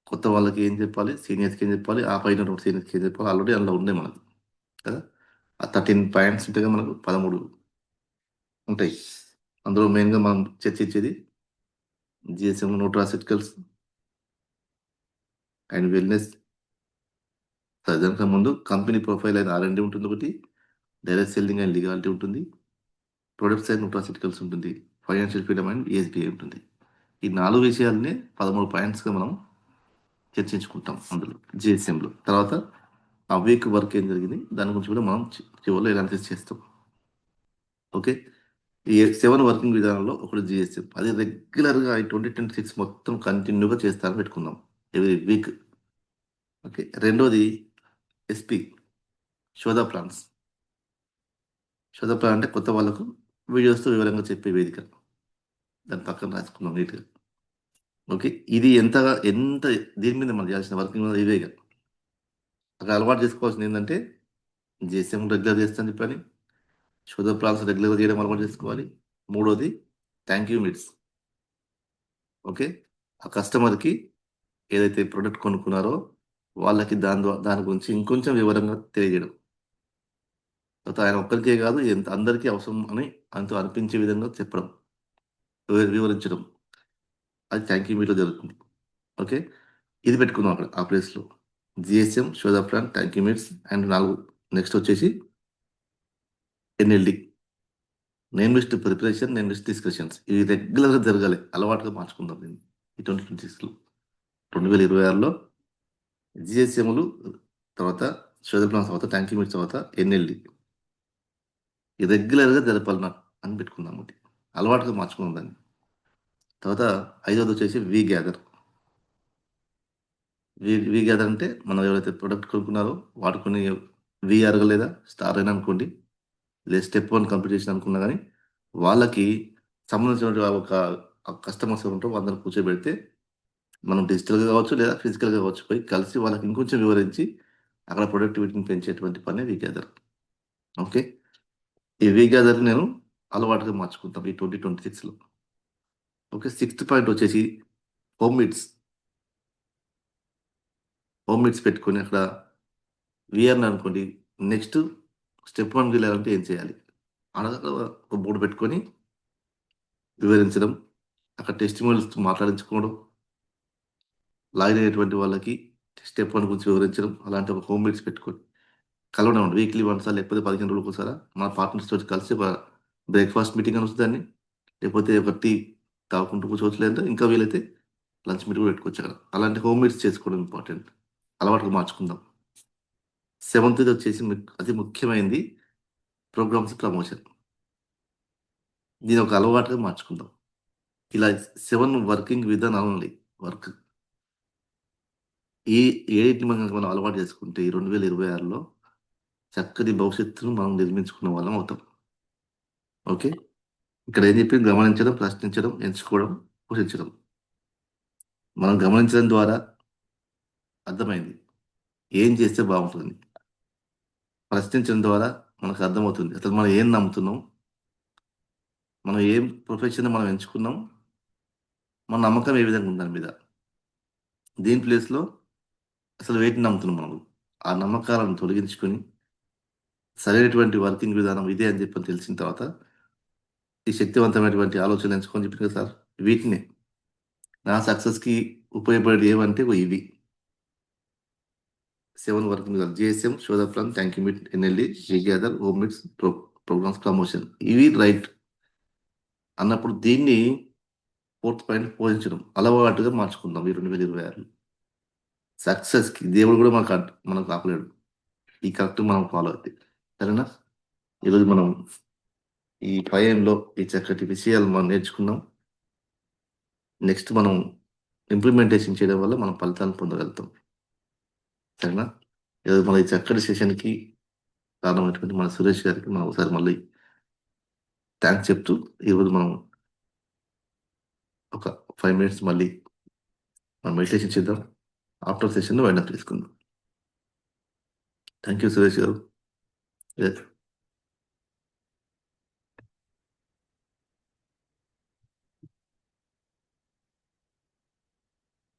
కొత్త వాళ్ళకి ఏం చెప్పాలి, సీనియర్స్కి ఏం చెప్పాలి, ఆ పైన సీనియర్స్కి ఏం చెప్పాలి, ఆల్రెడీ అందులో ఉన్నాయి మనకు కదా. ఆ 13 పాయింట్స్ ఉంటాయి కదా, మనకు 13 ఉంటాయి. అందులో మెయిన్గా మనం చర్చించేది జిఎస్ఎం న్యూట్రాసిటికల్స్ అండ్ వెల్నెస్. దానికన్నా ముందు కంపెనీ ప్రొఫైల్ అయిన R&D ఉంటుంది, ఒకటి డైరెక్ట్ సెల్లింగ్ అండ్ లీగాలిటీ ఉంటుంది, ప్రొడక్ట్స్ అండ్ న్యూట్రాసిటికల్స్ ఉంటుంది, ఫైనాన్షియల్ ఫ్రీడమ్ అండ్ ESBI ఉంటుంది. ఈ 4 విషయాలనే 13 పాయింట్స్గా మనం చర్చించుకుంటాం అందులో జిఎస్ఎంలో. తర్వాత ఆ వీక్ వర్క్ ఏం జరిగింది దాని గురించి కూడా మనం చివరిలో ఎనాలిసిస్ చేస్తాం. ఓకే. ఈ 7 వర్కింగ్ విధానంలో ఒకటి జిఎస్ఎం, అది రెగ్యులర్గా ఈ 2026 మొత్తం కంటిన్యూగా చేస్తారని పెట్టుకుందాం ఎవ్రీ వీక్. ఓకే. రెండోది SP శోధ ప్లాన్స్. శోధ ప్లాన్ అంటే కొత్త వాళ్ళకు వీడియోస్తో వివరంగా చెప్పే వేదిక. దాని పక్కన రాసుకుందాం నీట్గా. ఓకే. ఇది ఎంత దీని మీద మనం చేయాల్సిన వర్కింగ్ మీద ఇవేగా. అక్కడ అలవాటు చేసుకోవాల్సింది ఏంటంటే జిఎస్ఎం రెగ్యులర్ చేస్తాను చెప్పని, శోధ ప్లాన్స్ రెగ్యులర్గా చేయడం అలవాటు చేసుకోవాలి. మూడోది థ్యాంక్ యూ మీట్స్. ఓకే. ఆ కస్టమర్కి ఏదైతే ప్రోడక్ట్ కొనుక్కున్నారో వాళ్ళకి దాని గురించి ఇంకొంచెం వివరంగా తెలియజేయడం. తర్వాత ఆయన ఒక్కరికే కాదు, అందరికీ అవసరం అని ఆయనతో అనిపించే విధంగా చెప్పడం, వివరించడం. అది థ్యాంక్ యూ మీట్లో జరుగుతుంది. ఓకే. ఇది పెట్టుకుందాం అక్కడ ఆ ప్లేస్లో. జిఎస్ఎం, షోదా plan, thank you meets and 4 next వచ్చేసి NLD, name list preparation, name list discussions. ఇవి రెగ్యులర్గా జరగాలి, అలవాటుగా మార్చుకుందాం దీన్ని ఈ 2026లో. 2026లో జిఎస్ఎంలు తర్వాత షుగర్ ప్లాన్స్ తర్వాత ట్యాంక్ లిమిట్స్ తర్వాత ఎన్ఎల్డి రెగ్యులర్గా జరపాలన్నా అని పెట్టుకుందాం. ఒకటి అలవాటుగా మార్చుకుందాం దాన్ని. తర్వాత 5వది వచ్చేసి వి గ్యాదర్. వి గ్యాదర్ అంటే మనం ఎవరైతే ప్రొడక్ట్ కొనుక్కున్నారో వాడుకొని వి అరగలేదా స్టార్ అయినా అనుకోండి, లేదా స్టెప్ 1 కంప్లీట్ చేసిన అనుకున్నా కానీ వాళ్ళకి సంబంధించిన ఒక కస్టమర్స్ ఉంటారో అందరిని కూర్చోబెడితే మనం డిజిటల్గా కావచ్చు లేదా ఫిజికల్గా కావచ్చు పోయి కలిసి వాళ్ళకి ఇంకొంచెం వివరించి అక్కడ ప్రొడక్టివిటీని పెంచేటువంటి పని వి గ్యాదర్. ఓకే, ఈ వి గ్యాదర్ నేను అలవాటుగా మార్చుకుంటాం ఈ 2026లో. ఓకే, 6th పాయింట్ వచ్చేసి హోమ్ మీట్స్. హోమ్ మీట్స్ పెట్టుకొని అక్కడ విఆర్ని అనుకోండి, నెక్స్ట్ స్టెప్ 1 వెళ్ళాలంటే ఏం చేయాలి అక్కడ ఒక బోర్డు పెట్టుకొని వివరించడం, అక్కడ టెస్టిమోనియల్స్ మాట్లాడించుకోవడం, లాగిన్ అయ్యేటువంటి వాళ్ళకి స్టెప్ 1 గురించి వివరించడం, అలాంటి ఒక హోమ్ మీట్స్ పెట్టుకొని కలవడం అండి. వీక్లీ వన్సా లేకపోతే 15 రోజులకు ఒకసారా మన పార్ట్నర్స్ తోటి కలిసి ఒక బ్రేక్ఫాస్ట్ మీటింగ్ అని వస్తుంది దాన్ని, లేకపోతే ఒక టీ తాగుకుంటూ కూర్చోవచ్చు, లేదా ఇంకా వీలైతే లంచ్ మీట్ కూడా పెట్టుకోవచ్చు అక్కడ. అలాంటి హోమ్ మీట్స్ చేసుకోవడం ఇంపార్టెంట్, అలవాటుగా మార్చుకుందాం. 7th వచ్చేసి అతి ముఖ్యమైనది ప్రోగ్రామ్స్ ప్రమోషన్. దీని ఒక అలవాటుగా మార్చుకుందాం. ఇలా 7 వర్కింగ్ విధానాలు ఉన్నాయి. వర్క్ ఈ ఏడింటిని మనం అలవాటు చేసుకుంటే ఈ 2026లో చక్కటి భవిష్యత్తును మనం నిర్మించుకున్న వాళ్ళం అవుతాం. ఓకే, ఇక్కడ ఏం చెప్పింది? గమనించడం, ప్రశ్నించడం, ఎంచుకోవడం, పోషించడం. మనం గమనించడం ద్వారా అర్థమైంది ఏం చేస్తే బాగుంటుంది, ప్రశ్నించడం ద్వారా మనకు అర్థమవుతుంది అసలు మనం ఏం నమ్ముతున్నాం, మనం ఏం ప్రొఫెషన్ మనం ఎంచుకున్నాం, మన నమ్మకం ఏ విధంగా ఉంది దాని మీద. దీని ప్లేస్లో అసలు వేటిని నమ్ముతున్నాం మనం, ఆ నమ్మకాలను తొలగించుకొని సరైనటువంటి వర్కింగ్ విధానం ఇదే అని చెప్పి తెలిసిన తర్వాత ఈ శక్తివంతమైనటువంటి ఆలోచనలు ఎంచుకొని చెప్పిన కదా సార్, వీటిని నా సక్సెస్కి ఉపయోగపడేది ఏమంటే ఇవి 7 వర్కింగ్ విధానం: GSM, show the plan, thank you meet, NLD, we gather, home meets, programs promotion. ఇవి రైట్ అన్నప్పుడు దీన్ని 4th పాయింట్ పోషించడం అలవాటుగా మార్చుకుందాం ఈ 2026. సక్సెస్కి దేవుడు కూడా మనకు ఆపలేడు, ఈ కరెక్ట్ మనం ఫాలో అవుతాయి. సరేనా? ఈరోజు మనం ఈ పయంలో ఈ చక్కటి విషయాలు మనం నేర్చుకున్నాం. నెక్స్ట్ మనం ఇంప్లిమెంటేషన్ చేయడం వల్ల మనం ఫలితాలను పొందగలుగుతాం. సరేనా? ఈరోజు మన ఈ చక్కటి సెషన్కి కారణమైనటువంటి మన సురేష్ గారికి మనం ఒకసారి మళ్ళీ థ్యాంక్స్ చెప్తూ ఈరోజు మనం ఒక 5 minutes మళ్ళీ మనం మెడిటేషన్ చేద్దాం. ఆఫ్టర్ సెషన్ వైండప్ తీసుకుందాం. థ్యాంక్ యూ సురేష్ గారు.